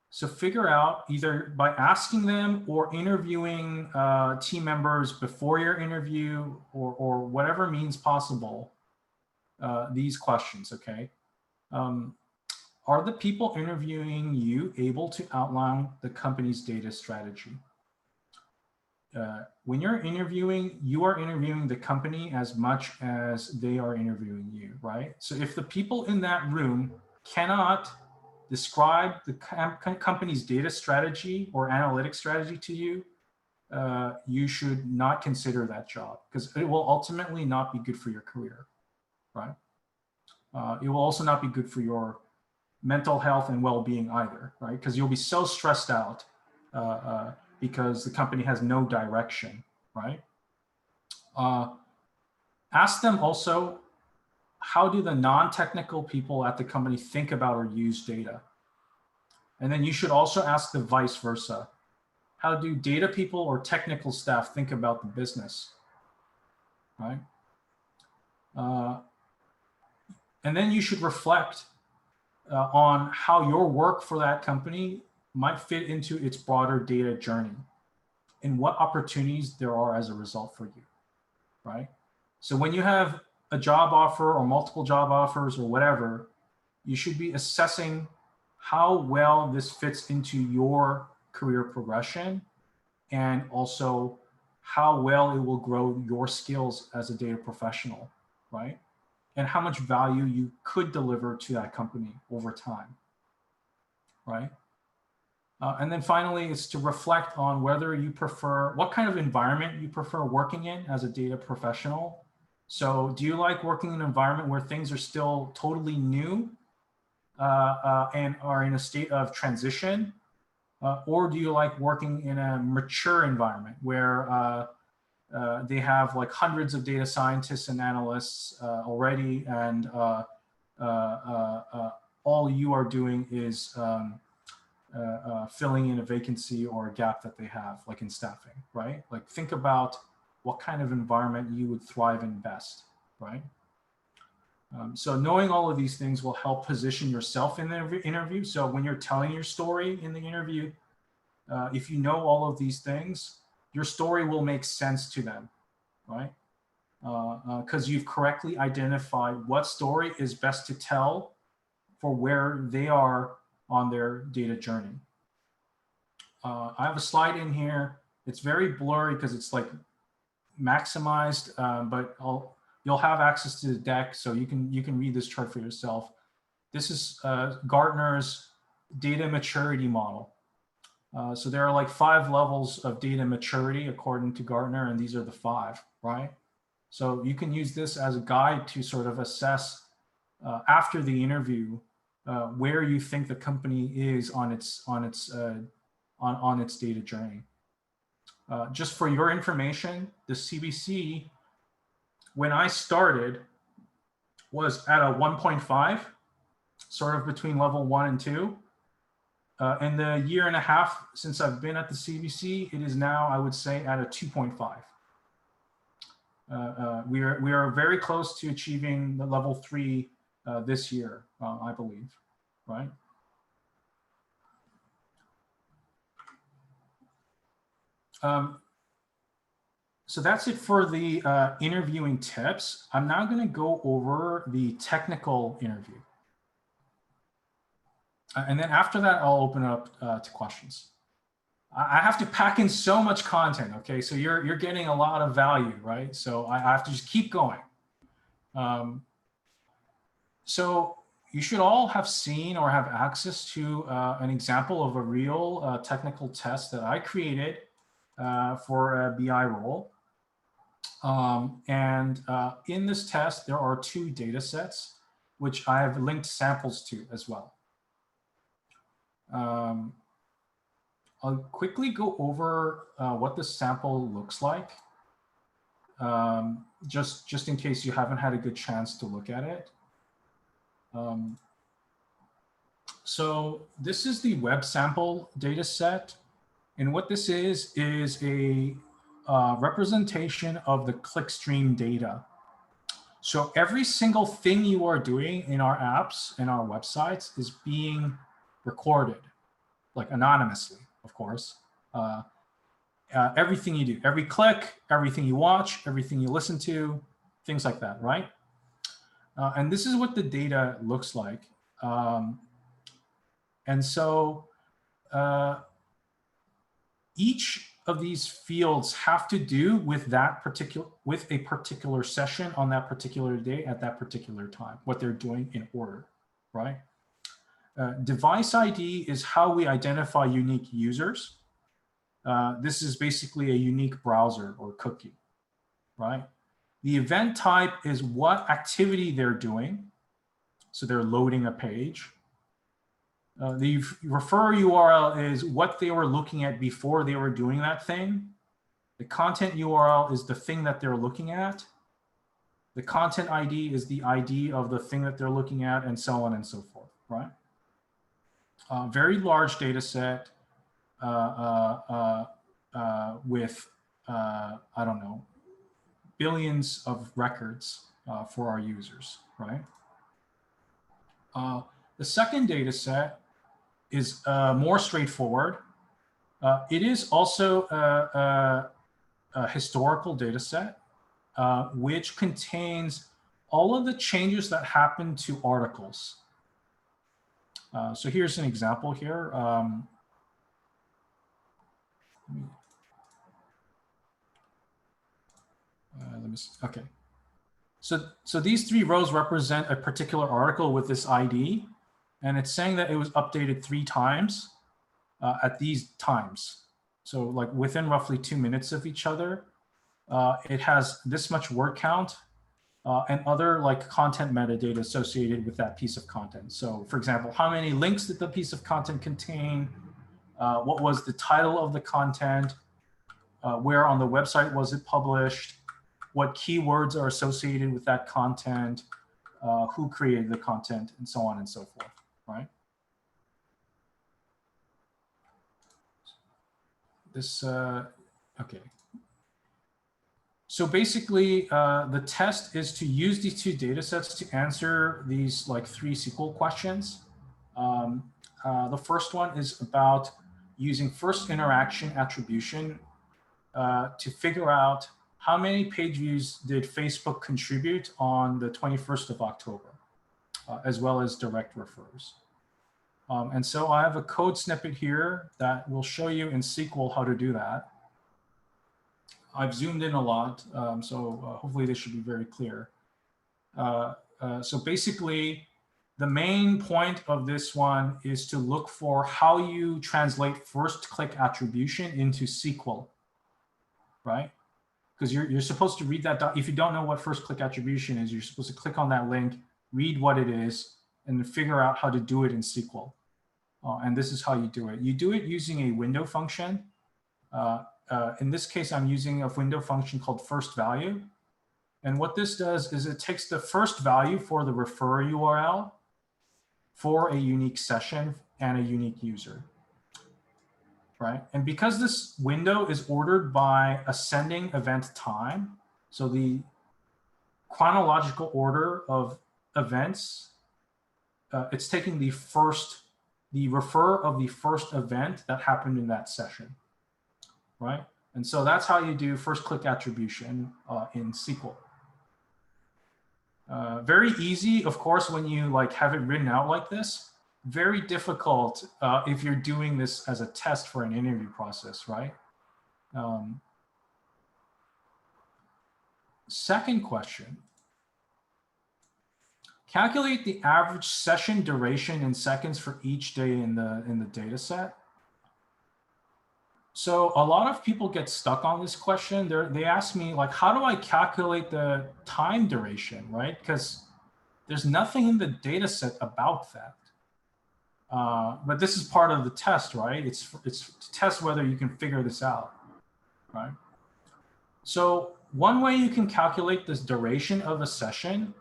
So figure out, either by asking them or interviewing team members before your interview, or whatever means possible, these questions, okay? Are the people interviewing you able to outline the company's data strategy? When you're interviewing, you are interviewing the company as much as they are interviewing you, right? So if the people in that room cannot describe the company's data strategy or analytics strategy to you, you should not consider that job, because it will ultimately not be good for your career, right? It will also not be good for your mental health and well-being either, right? Because you'll be so stressed out because the company has no direction, right? Ask them also, how do the non-technical people at the company think about or use data? And then you should also ask the vice versa. How do data people or technical staff think about the business, right? And then you should reflect on how your work for that company might fit into its broader data journey and what opportunities there are as a result for you, right? So when you have a job offer or multiple job offers or whatever, you should be assessing how well this fits into your career progression and also how well it will grow your skills as a data professional, right? And how much value you could deliver to that company over time, right? And then finally, it's to reflect on whether you prefer, what kind of environment you prefer working in as a data professional. So do you like working in an environment where things are still totally new and are in a state of transition? Or do you like working in a mature environment where they have like hundreds of data scientists and analysts already, and all you are doing is filling in a vacancy or a gap that they have, like in staffing, right? Like think about what kind of environment you would thrive in best, right? So knowing all of these things will help position yourself in the interview. So when you're telling your story in the interview, if you know all of these things, your story will make sense to them, right? Because you've correctly identified what story is best to tell for where they are on their data journey. I have a slide in here. It's very blurry because it's like maximized, but you'll have access to the deck, so you can read this chart for yourself. This is Gartner's data maturity model. So there are like 5 levels of data maturity according to Gartner, and these are the 5, right? So you can use this as a guide to sort of assess after the interview where you think the company is on its data journey. Just for your information, the CBC, when I started, was at a 1.5, sort of between level 1 and 2. In the year and a half since I've been at the CBC, it is now, I would say, at a 2.5. We are very close to achieving the level 3 this year, I believe, right? So that's it for the interviewing tips. I'm now going to go over the technical interview. And then after that, I'll open up to questions. I have to pack in so much content, okay? So you're getting a lot of value, right? So I have to just keep going. So you should all have seen or have access to an example of a real technical test that I created for a BI role. In this test, there are 2 data sets, which I have linked samples to as well. I'll quickly go over what the sample looks like, just in case you haven't had a good chance to look at it. So this is the web sample data set. And what this is a representation of the clickstream data. So every single thing you are doing in our apps and our websites is being recorded, like anonymously, of course. Everything you do, every click, everything you watch, everything you listen to, things like that, right? And this is what the data looks like. And so each of these fields have to do with a particular session on that particular day at that particular time, what they're doing in order, right? Device ID is how we identify unique users. This is basically a unique browser or cookie, right? The event type is what activity they're doing. So they're loading a page. The refer URL is what they were looking at before they were doing that thing. The content URL is the thing that they're looking at. The content ID is the ID of the thing that they're looking at, and so on and so forth, right? Very large data set with, I don't know, billions of records for our users, right? The second data set is more straightforward. It is also a historical data set, which contains all of the changes that happen to articles. So here's an example here. Let me see. Okay. So these three rows represent a particular article with this ID, and it's saying that it was updated 3 times at these times. So like within roughly 2 minutes of each other. It has this much word count and other like content metadata associated with that piece of content. So for example, how many links did the piece of content contain? What was the title of the content? Where on the website was it published? What keywords are associated with that content? Who created the content, and so on and so forth, right? This, okay. So basically, the test is to use these 2 data sets to answer these like 3 SQL questions. The first one is about using first interaction attribution to figure out how many page views did Facebook contribute on the 21st of October, as well as direct refers. And so I have a code snippet here that will show you in SQL how to do that. I've zoomed in a lot, so hopefully this should be very clear. So basically, the main point of this one is to look for how you translate first click attribution into SQL, right? Because you're supposed to read that. If you don't know what first click attribution is, you're supposed to click on that link, read what it is, and then figure out how to do it in SQL. And this is how you do it. You do it using a window function. In this case, I'm using a window function called first value. And what this does is it takes the first value for the refer URL for a unique session and a unique user, right? And because this window is ordered by ascending event time, so the chronological order of events, it's taking the refer of the first event that happened in that session, right? And so that's how you do first click attribution in SQL. Very easy, of course, when you like have it written out like this. Very difficult if you're doing this as a test for an interview process, right? Second question. Calculate the average session duration in seconds for each day in the data set. So a lot of people get stuck on this question. They ask me, like, how do I calculate the time duration, right? Because there's nothing in the data set about that. But this is part of the test, right? It's to test whether you can figure this out, right? So one way you can calculate this duration of a session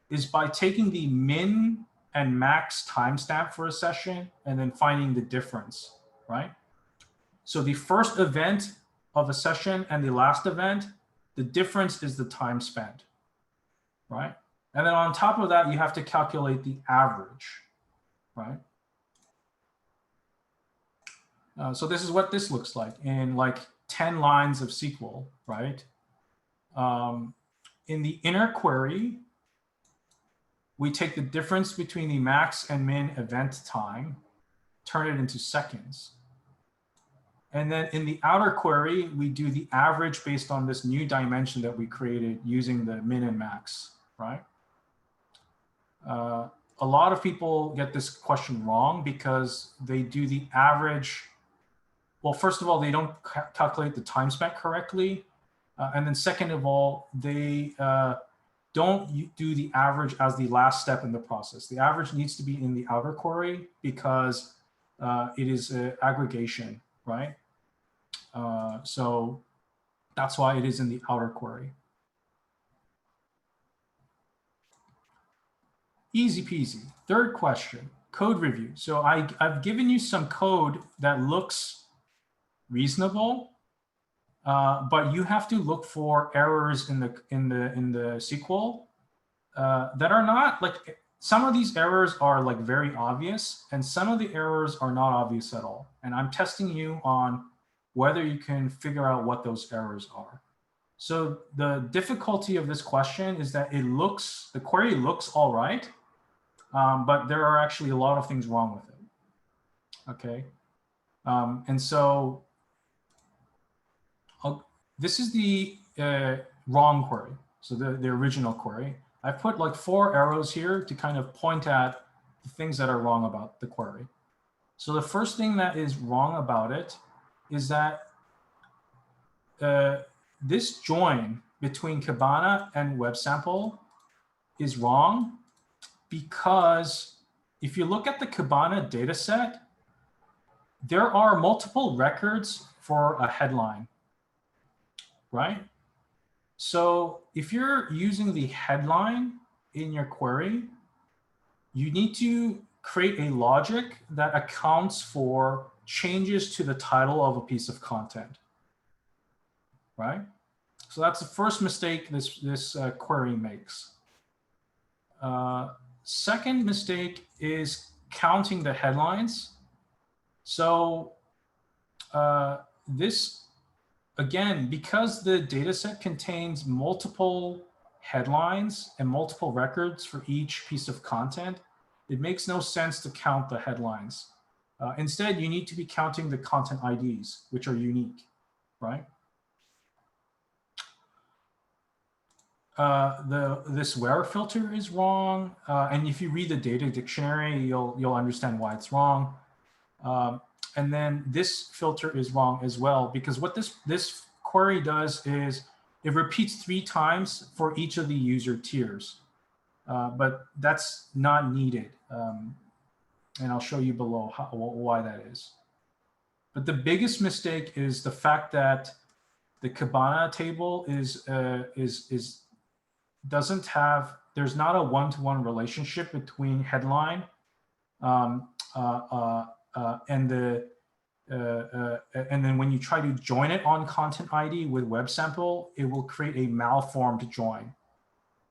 is by taking the min and max timestamp for a session and then finding the difference, right? So the first event of a session and the last event, the difference is the time spent, right? And then on top of that, you have to calculate the average, right? So this is what this looks like in like 10 lines of SQL, right? In the inner query, we take the difference between the max and min event time, turn it into seconds. And then in the outer query, we do the average based on this new dimension that we created using the min and max, right? A lot of people get this question wrong because they do the average. Well, first of all, they don't calculate the time spent correctly. And then second of all, they don't do the average as the last step in the process. The average needs to be in the outer query because it is aggregation, right? So that's why it is in the outer query. Easy peasy. Third question, code review. So I've given you some code that looks reasonable, but you have to look for errors in the SQL that are not like, some of these errors are like very obvious and some of the errors are not obvious at all. And I'm testing you on whether you can figure out what those errors are. So the difficulty of this question is that the query looks all right, but there are actually a lot of things wrong with it. Okay. And so this is the wrong query. So the original query. I've put like 4 arrows here to kind of point at the things that are wrong about the query. So the first thing that is wrong about it is that this join between Kibana and WebSample is wrong because if you look at the Kibana data set, there are multiple records for a headline, right? So if you're using the headline in your query, you need to create a logic that accounts for changes to the title of a piece of content, right? So that's the first mistake this query makes. Second mistake is counting the headlines. So this, again, because the data set contains multiple headlines and multiple records for each piece of content, it makes no sense to count the headlines. Instead, you need to be counting the content IDs, which are unique, right? This where filter is wrong. And if you read the data dictionary, you'll understand why it's wrong. And then this filter is wrong as well, because what this query does is it repeats 3 times for each of the user tiers, but that's not needed. And I'll show you below why that is. But the biggest mistake is the fact that the Kibana table doesn't have, there's not a one-to-one relationship between headline and then when you try to join it on content ID with WebSample, it will create a malformed join,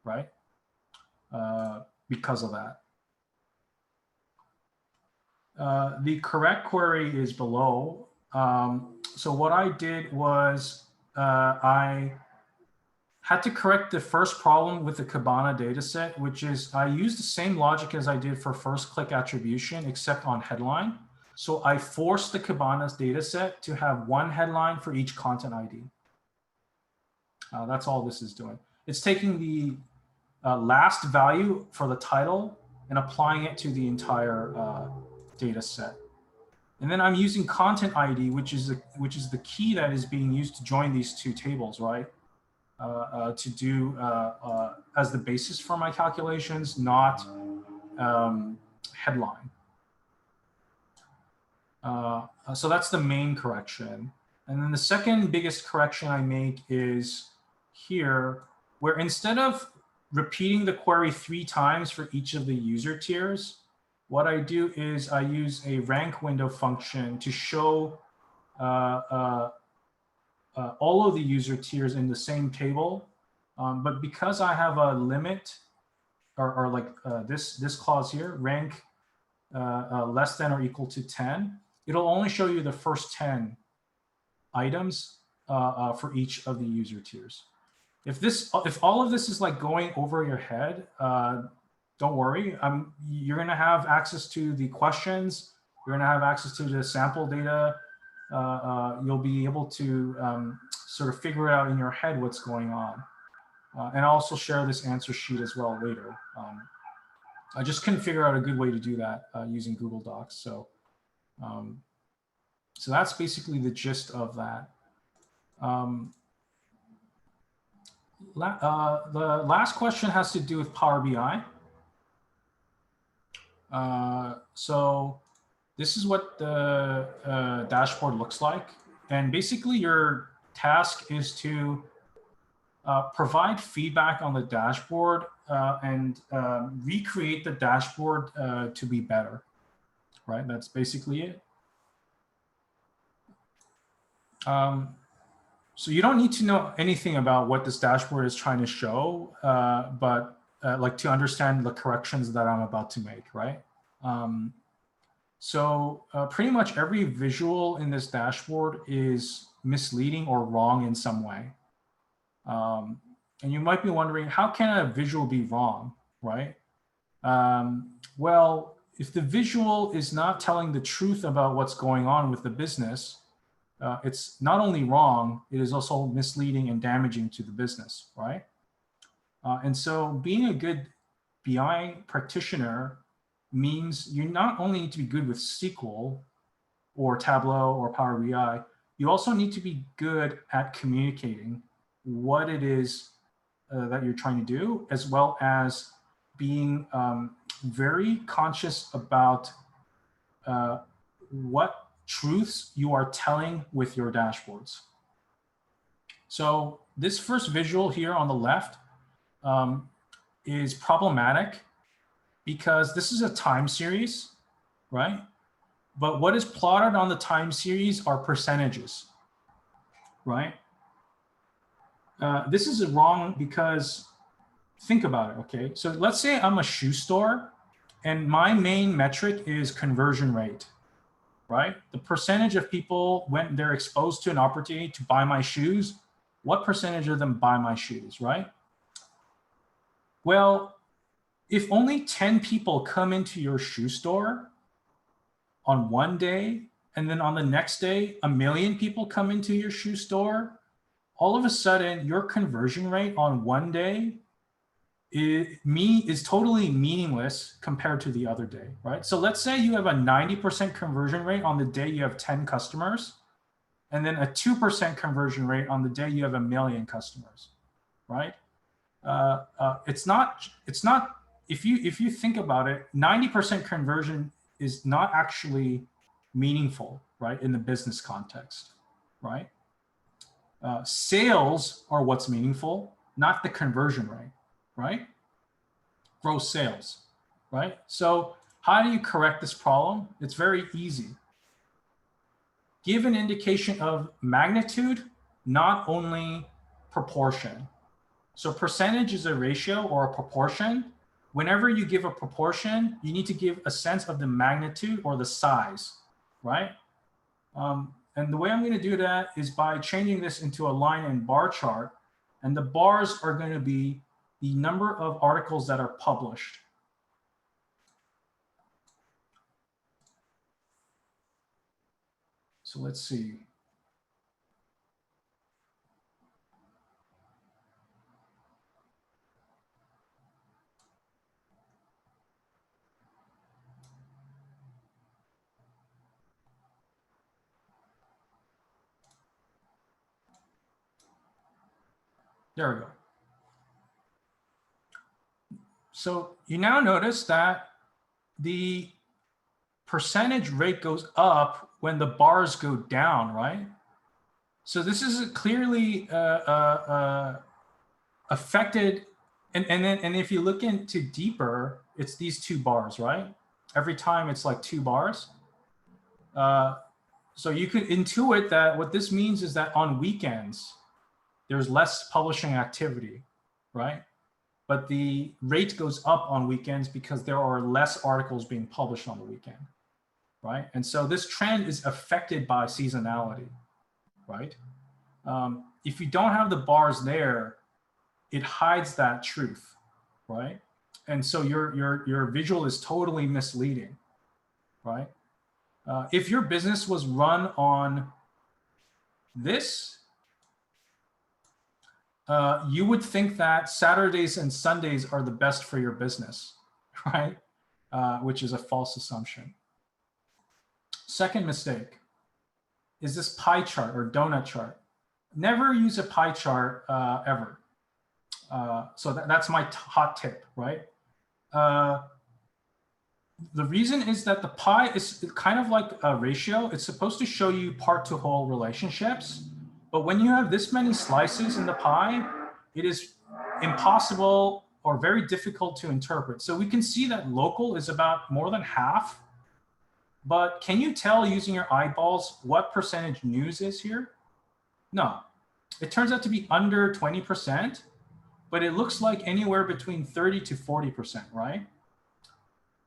right? Because of that. The correct query is below. So what I did was I had to correct the first problem with the Kibana dataset, which is I used the same logic as I did for first click attribution, except on headline. So I forced the Kibana's dataset to have one headline for each content ID. That's all this is doing. It's taking the last value for the title and applying it to the entire data set. And then I'm using content ID, which is the key that is being used to join these 2 tables, right? To do as the basis for my calculations, not headline. So that's the main correction. And then the second biggest correction I make is here, where instead of repeating the query 3 times for each of the user tiers, what I do is I use a rank window function to show all of the user tiers in the same table. But because I have a limit, or like this clause here, rank less than or equal to 10, it'll only show you the first 10 items for each of the user tiers. If all of this is like going over your head, don't worry. You're going to have access to the questions. You're going to have access to the sample data. You'll be able to sort of figure it out in your head what's going on. And I'll also share this answer sheet as well later. I just couldn't figure out a good way to do that using Google Docs. So that's basically the gist of that. The last question has to do with Power BI. So this is what the dashboard looks like. And basically your task is to provide feedback on the dashboard and recreate the dashboard to be better, right? That's basically it. So you don't need to know anything about what this dashboard is trying to show, but like to understand the corrections that I'm about to make, right? So pretty much every visual in this dashboard is misleading or wrong in some way. And you might be wondering, how can a visual be wrong, right? Well, if the visual is not telling the truth about what's going on with the business, it's not only wrong, it is also misleading and damaging to the business, right? And so being a good BI practitioner means you not only need to be good with SQL or Tableau or Power BI, you also need to be good at communicating what it is that you're trying to do, as well as being very conscious about what truths you are telling with your dashboards. So this first visual here on the left is problematic because this is a time series, right? But what is plotted on the time series are percentages, right? This is wrong because think about it, okay? So let's say I'm a shoe store and my main metric is conversion rate, right? The percentage of people when they're exposed to an opportunity to buy my shoes, what percentage of them buy my shoes, right? Well, if only 10 people come into your shoe store on one day, and then on the next day, 1 million people come into your shoe store, all of a sudden your conversion rate on one day is totally meaningless compared to the other day, right? So let's say you have a 90% conversion rate on the day you have 10 customers, and then a 2% conversion rate on the day you have 1 million customers, right? It's not. If you think about it, 90% conversion is not actually meaningful, right, in the business context, right? Sales are what's meaningful, not the conversion rate, right? Gross sales, right? So how do you correct this problem? It's very easy. Give an indication of magnitude, not only proportion. So percentage is a ratio or a proportion. Whenever you give a proportion, you need to give a sense of the magnitude or the size, right? And the way I'm going to do that is by changing this into a line and bar chart. And the bars are going to be the number of articles that are published. So let's see. There we go. So you now notice that the percentage rate goes up when the bars go down, right? So this is clearly affected. And if you look into deeper, it's these two bars, right? Every time it's like 2 bars. So you could intuit that what this means is that on weekends, there's less publishing activity, right? But the rate goes up on weekends because there are less articles being published on the weekend, right? And so this trend is affected by seasonality, right? If you don't have the bars there, it hides that truth, right? And so your visual is totally misleading, right? If your business was run on this, you would think that Saturdays and Sundays are the best for your business, right? Which is a false assumption. Second mistake is this pie chart or donut chart. Never use a pie chart ever. So that's my hot tip, right? The reason is that the pie is kind of like a ratio. It's supposed to show you part to whole relationships. But when you have this many slices in the pie, it is impossible or very difficult to interpret. So we can see that local is about more than half. But can you tell using your eyeballs what percentage news is here? No. It turns out to be under 20%, but it looks like anywhere between 30 to 40%, right?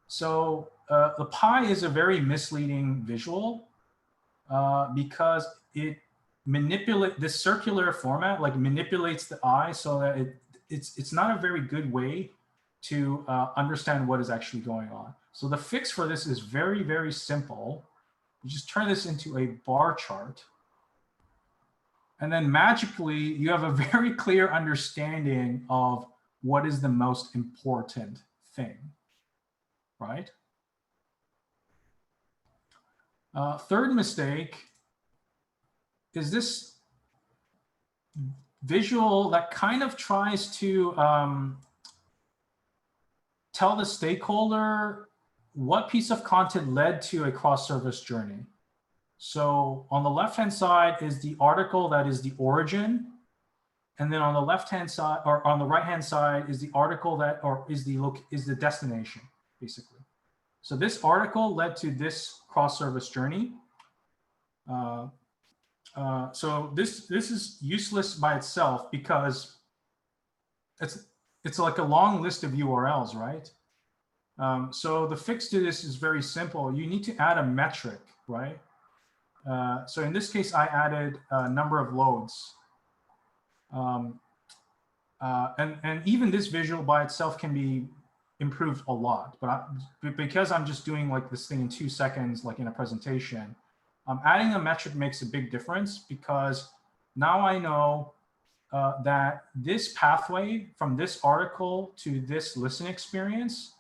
So the pie is a very misleading visual because it manipulates this circular format, like manipulates the eye so that it's not a very good way to understand what is actually going on. So the fix for this is very, very simple. You just turn this into a bar chart. And then magically, you have a very clear understanding of what is the most important thing, right? Third mistake is this visual that kind of tries to tell the stakeholder what piece of content led to a cross-service journey. So on the left-hand side is the article that is the origin. And then on the left-hand side, or on the right-hand side is the article that, or is the destination, basically. So this article led to this cross-service journey. So this is useless by itself because it's like a long list of URLs, right? So the fix to this is very simple. You need to add a metric, right? So in this case, I added a number of loads. And even this visual by itself can be improved a lot, but because I'm just doing like this thing in 2 seconds, like in a presentation, adding a metric makes a big difference because now I know that this pathway from this article to this listen experience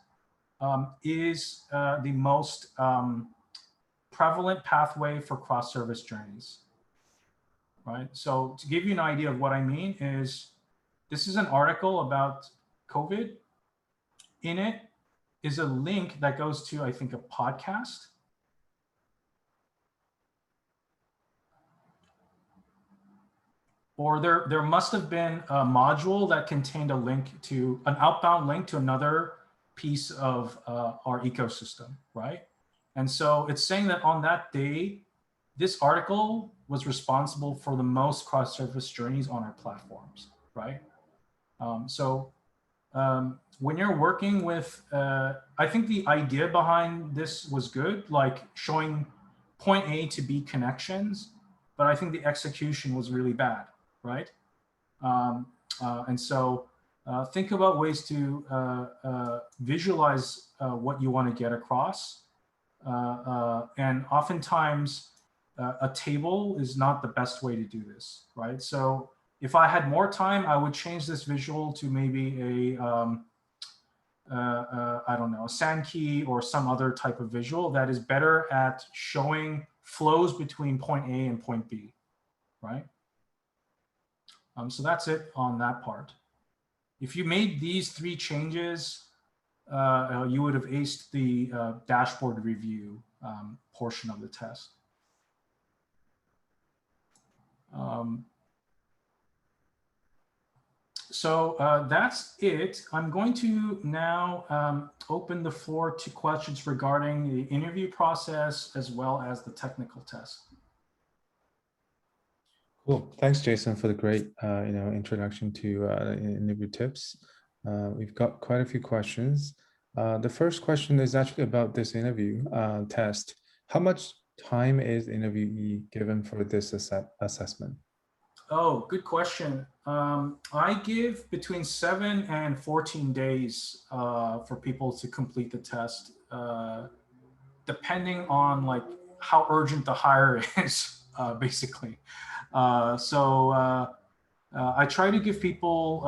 is the most prevalent pathway for cross-service journeys, right? So to give you an idea of what I mean is, this is an article about COVID. In it is a link that goes to, I think, a podcast. Or there must have been a module that contained a link to an outbound link to another piece of our ecosystem, right? And so it's saying that on that day, this article was responsible for the most cross-service journeys on our platforms, right? When you're working with, I think the idea behind this was good, like showing point A to B connections, but I think the execution was really bad, right? And so think about ways to visualize what you want to get across. And oftentimes, a table is not the best way to do this, right? So if I had more time, I would change this visual to maybe a, I don't know, a Sankey or some other type of visual that is better at showing flows between point A and point B, right? So that's it on that part. If you made these 3 changes, you would have aced the dashboard review portion of the test. So that's it. I'm going to now open the floor to questions regarding the interview process as well as the technical test. Cool. Thanks, Jason, for the great introduction to interview tips. We've got quite a few questions. The first question is actually about this interview test. How much time is the interviewee given for this assessment? Oh, good question. I give between 7 and 14 days for people to complete the test, depending on like how urgent the hire is, basically. I try to give people,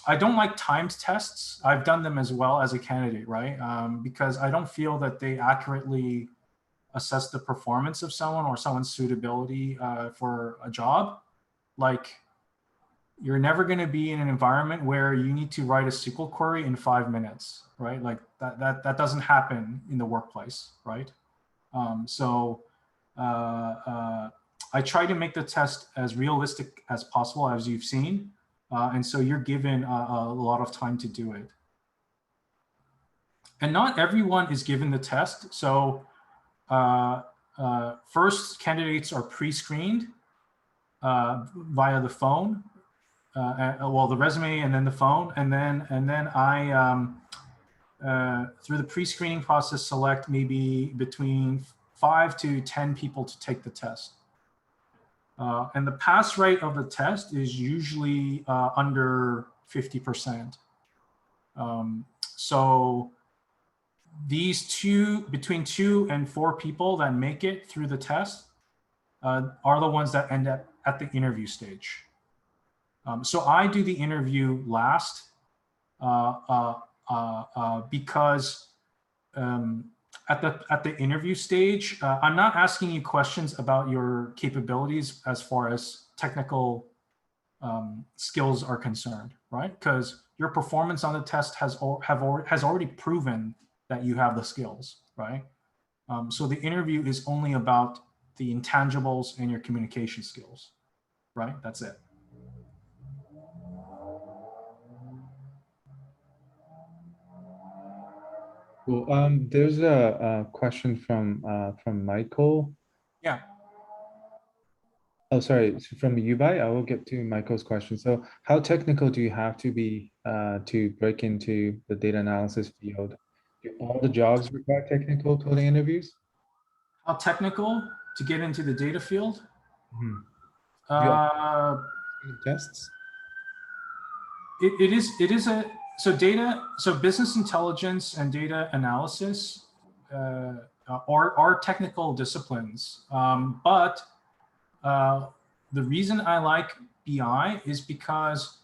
I don't like timed tests. I've done them as well as a candidate, right? Because I don't feel that they accurately assess the performance of someone or someone's suitability for a job. Like you're never going to be in an environment where you need to write a SQL query in 5 minutes, right? Like that doesn't happen in the workplace, right? I try to make the test as realistic as possible, as you've seen. And so you're given a lot of time to do it. And not everyone is given the test. So first, candidates are pre-screened via the phone. Well, the resume and then the phone, and then I through the pre-screening process select maybe between 5 to 10 people to take the test. And the pass rate of the test is usually under 50%. So these between 2 and 4 people that make it through the test are the ones that end up at the interview stage. So I do the interview last because at the interview stage, I'm not asking you questions about your capabilities as far as technical skills are concerned, right? Because your performance on the test has already proven that you have the skills, right? So the interview is only about the intangibles and your communication skills, right? That's it. Cool. There's a question from Michael. Yeah. Oh, sorry, from Yubai. I will get to Michael's question. So, how technical do you have to be to break into the data analysis field? Do all the jobs require technical coding interviews? How technical to get into the data field? Mm-hmm. Do you Uh, tests? it is a so business intelligence and data analysis are technical disciplines, but the reason I like BI is because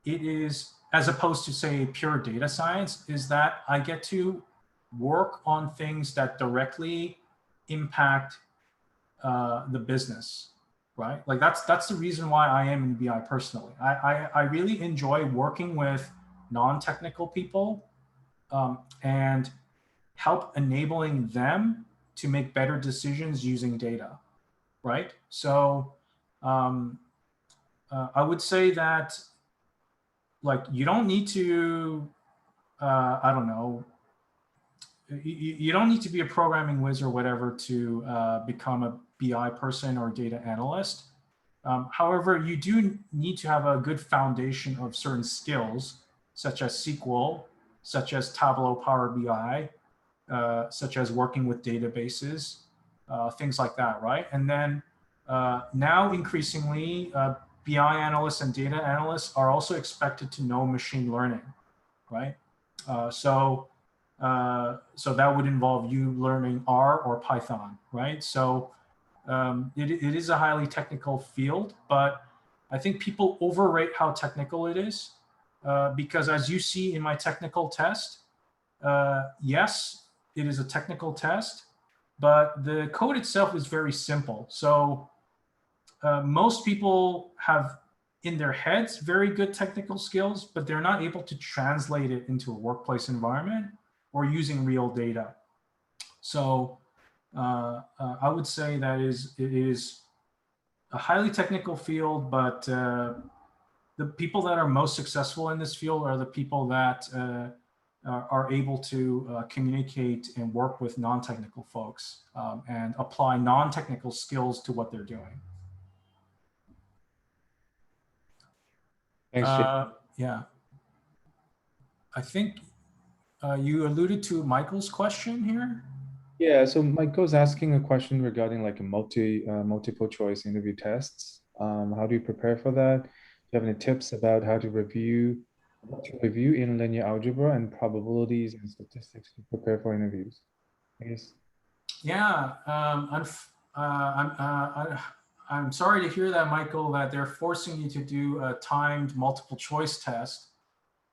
it is, as opposed to say pure data science, is that I get to work on things that directly impact the business, right? Like that's the reason why I am in BI personally. I really enjoy working with non-technical people and help enabling them to make better decisions using data, right? So I would say that like you don't need to, I don't know, you don't need to be a programming whiz or whatever to become a BI person or data analyst. However, you do need to have a good foundation of certain skills, such as SQL, such as Tableau, Power BI, such as working with databases, things like that, right? And then now increasingly, BI analysts and data analysts are also expected to know machine learning, right? So that would involve you learning R or Python, right? So it is a highly technical field, but I think people overrate how technical it is because as you see in my technical test, yes, it is a technical test, but the code itself is very simple. So most people have in their heads very good technical skills, but they're not able to translate it into a workplace environment or using real data. So I would say that it is a highly technical field, but the people that are most successful in this field are the people that are able to communicate and work with non-technical folks and apply non-technical skills to what they're doing. Thanks, Jay. Yeah. I think you alluded to Michael's question here. Yeah, so Michael's asking a question regarding like a multiple choice interview tests. How do you prepare for that? Do you have any tips about how to review in linear algebra and probabilities and statistics to prepare for interviews? I guess. Yeah, I'm sorry to hear that, Michael, that they're forcing you to do a timed multiple choice test.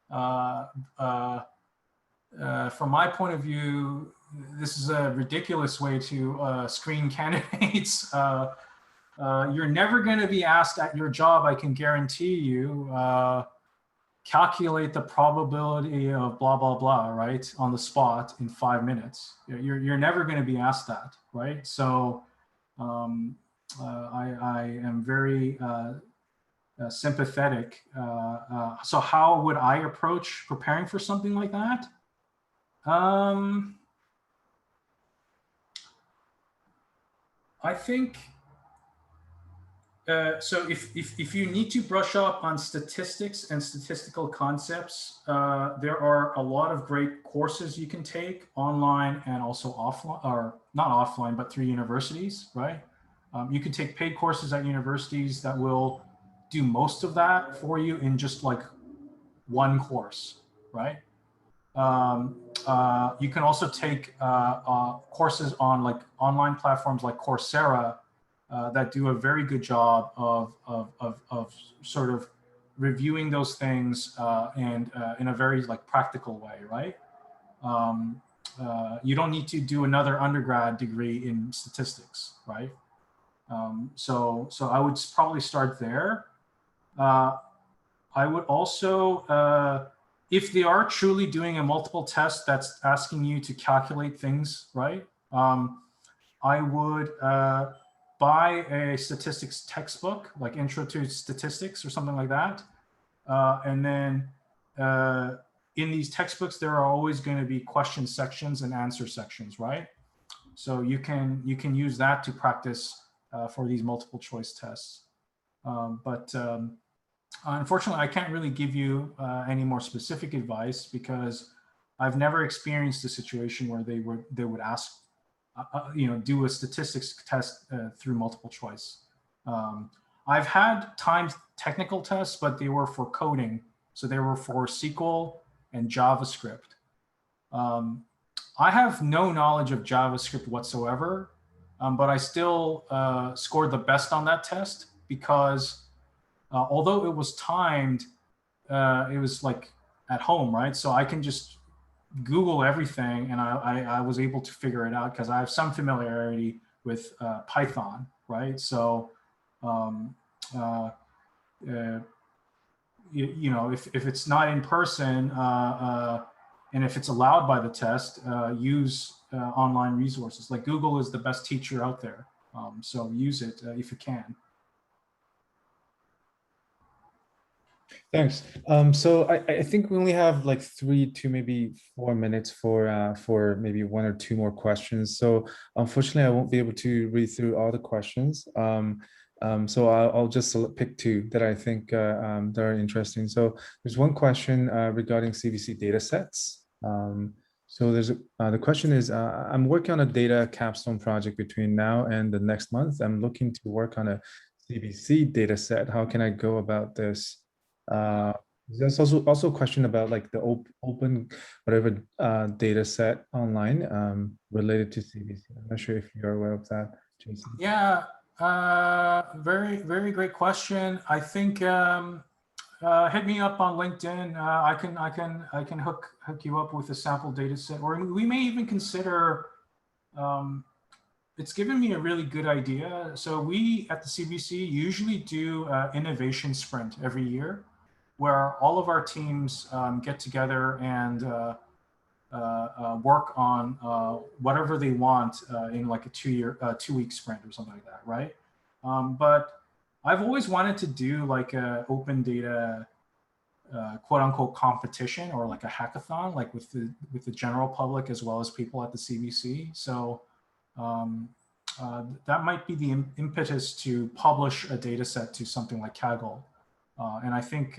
From my point of view, this is a ridiculous way to screen candidates. you're never going to be asked at your job, I can guarantee you, calculate the probability of blah, blah, blah, right, on the spot in 5 minutes. You're never going to be asked that, right? So I am very sympathetic. So how would I approach preparing for something like that? I think, so if you need to brush up on statistics and statistical concepts, there are a lot of great courses you can take online and also offline, or not offline, but through universities, right? You can take paid courses at universities that will do most of that for you in just like one course, right? You can also take courses on like online platforms like Coursera that do a very good job of sort of reviewing those things and in a very like practical way, right? You don't need to do another undergrad degree in statistics, right? So I would probably start there. I would also, if they are truly doing a multiple test that's asking you to calculate things, right? I would buy a statistics textbook, like Intro to Statistics or something like that. And then in these textbooks, there are always going to be question sections and answer sections, right? So you can use that to practice for these multiple choice tests. Unfortunately, I can't really give you any more specific advice because I've never experienced a situation where they would ask, do a statistics test through multiple choice. I've had timed technical tests, but they were for coding, so they were for SQL and JavaScript. I have no knowledge of JavaScript whatsoever, but I still scored the best on that test because although it was timed, it was like at home, right? So I can just Google everything and I was able to figure it out because I have some familiarity with Python, right? So, if it's not in person and if it's allowed by the test, use online resources. Like Google is the best teacher out there. So use it if you can. Thanks. So I think we only have like 3 to maybe 4 minutes for maybe 1 or 2 more questions. So unfortunately, I won't be able to read through all the questions. So I'll just pick 2 that I think that are interesting. So there's one question regarding CBC data sets. So the question is, I'm working on a data capstone project between now and the next month. I'm looking to work on a CBC data set. How can I go about this? There's also a question about like the open whatever data set online related to CBC. I'm not sure if you're aware of that, Jason. Yeah, very, very great question. I think hit me up on LinkedIn. I can hook you up with a sample data set, or we may even consider. It's given me a really good idea. So we at the CBC usually do innovation sprint every year, where all of our teams get together and work on whatever they want in like a 2-week sprint or something like that, right? But I've always wanted to do like a open data quote unquote competition or like a hackathon, like with the general public as well as people at the CBC. So that might be the impetus to publish a data set to something like Kaggle. And I think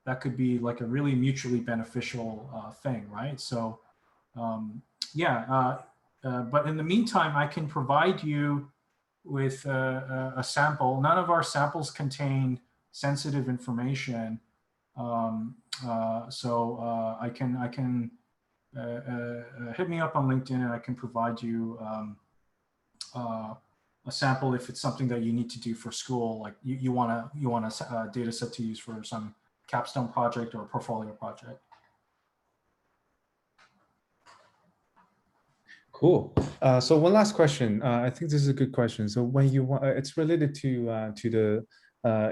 that could be like a really mutually beneficial thing, right? So but in the meantime, I can provide you with a sample. None of our samples contain sensitive information. So I can hit me up on LinkedIn and I can provide you a sample if it's something that you need to do for school, like you want a data set to use for some capstone project or portfolio project. Cool. So one last question. I think this is a good question. So when you want, it's related to the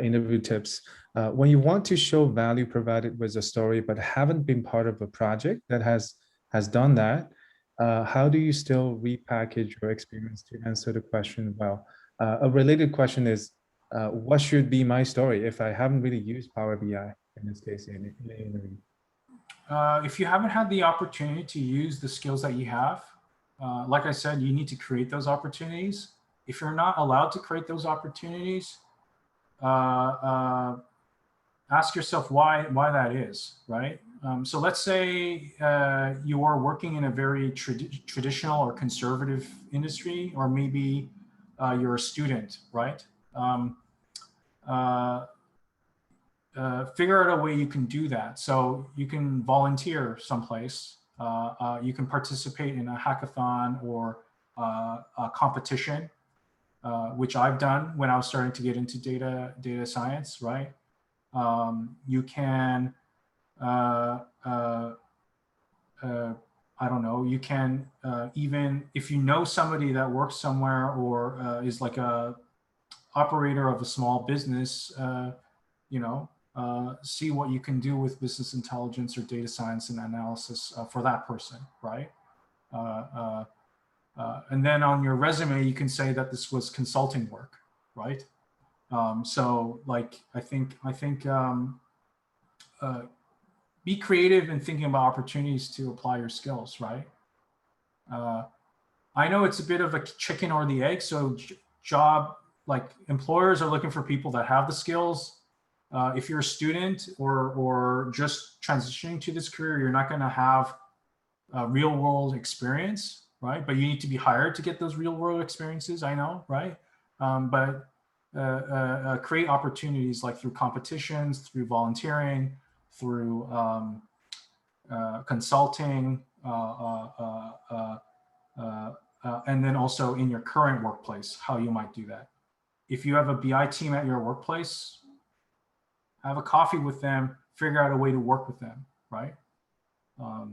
interview tips. When you want to show value provided with a story, but haven't been part of a project that has done that, how do you still repackage your experience to answer the question well? A related question is, what should be my story if I haven't really used Power BI in this case in the interview? If you haven't had the opportunity to use the skills that you have, like I said, you need to create those opportunities. If you're not allowed to create those opportunities, ask yourself why that is, right? So let's say you are working in a very traditional or conservative industry, or maybe you're a student, right? Figure out a way you can do that. So you can volunteer someplace. You can participate in a hackathon or a competition, which I've done when I was starting to get into data science, right? You can, I don't know, you can even, if you know somebody that works somewhere or is like a operator of a small business, you know, see what you can do with business intelligence or data science and analysis for that person, right? And then on your resume, you can say that this was consulting work, right? So like, I think be creative in thinking about opportunities to apply your skills, right? I know it's a bit of a chicken or the egg. So like employers are looking for people that have the skills. If you're a student or just transitioning to this career, you're not going to have real world experience, right? But you need to be hired to get those real world experiences, I know, right? But create opportunities like through competitions, through volunteering, through consulting, and then also in your current workplace, how you might do that. If you have a BI team at your workplace, have a coffee with them, figure out a way to work with them, right? All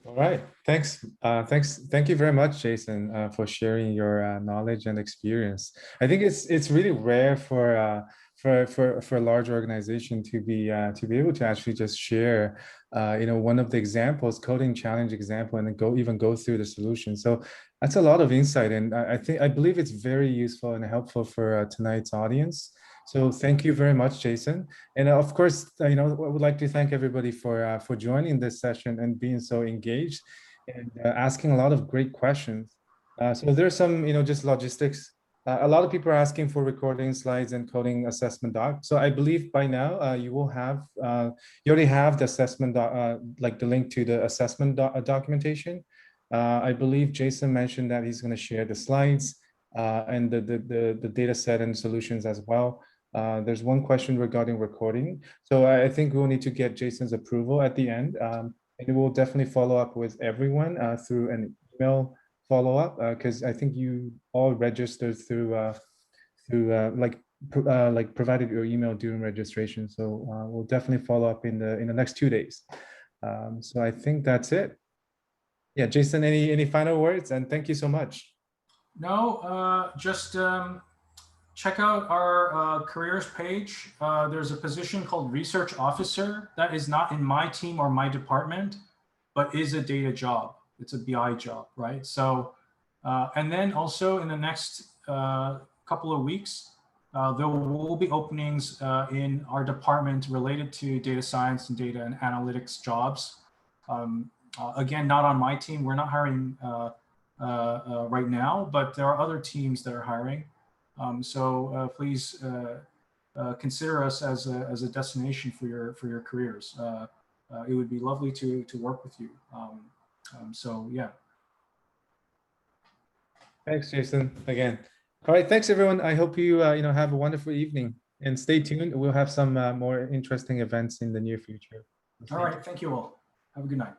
right. Thanks. Thank you very much, Jason, for sharing your knowledge and experience. I think it's really rare for a large organization to be able to actually just share, one of the examples, coding challenge example, and then even go through the solution. So that's a lot of insight, and I believe it's very useful and helpful for tonight's audience. So thank you very much, Jason. And of course, I would like to thank everybody for joining this session and being so engaged and asking a lot of great questions. So there's some, just logistics. A lot of people are asking for recording slides and coding assessment doc. So I believe by now you will have, you already have the assessment doc, like the link to the assessment documentation. I believe Jason mentioned that he's going to share the slides and the data set and solutions as well. There's one question regarding recording. So I think we'll need to get Jason's approval at the end. And we'll definitely follow up with everyone through an email follow-up, because I think you all registered through provided your email during registration. So we'll definitely follow up in the next 2 days. So I think that's it. Yeah, Jason, any final words? And thank you so much. No, just check out our careers page. There's a position called research officer that is not in my team or my department, but is a data job. It's a BI job, right? So, and then also in the next couple of weeks, there will be openings in our department related to data science and data and analytics jobs. Again, not on my team. We're not hiring right now, but there are other teams that are hiring. So please consider us as a destination for your careers. It would be lovely to work with you. So yeah. Thanks, Jason. Again. All right. Thanks, everyone. I hope you have a wonderful evening, and stay tuned. We'll have some more interesting events in the near future. All right. Thank you all. Have a good night.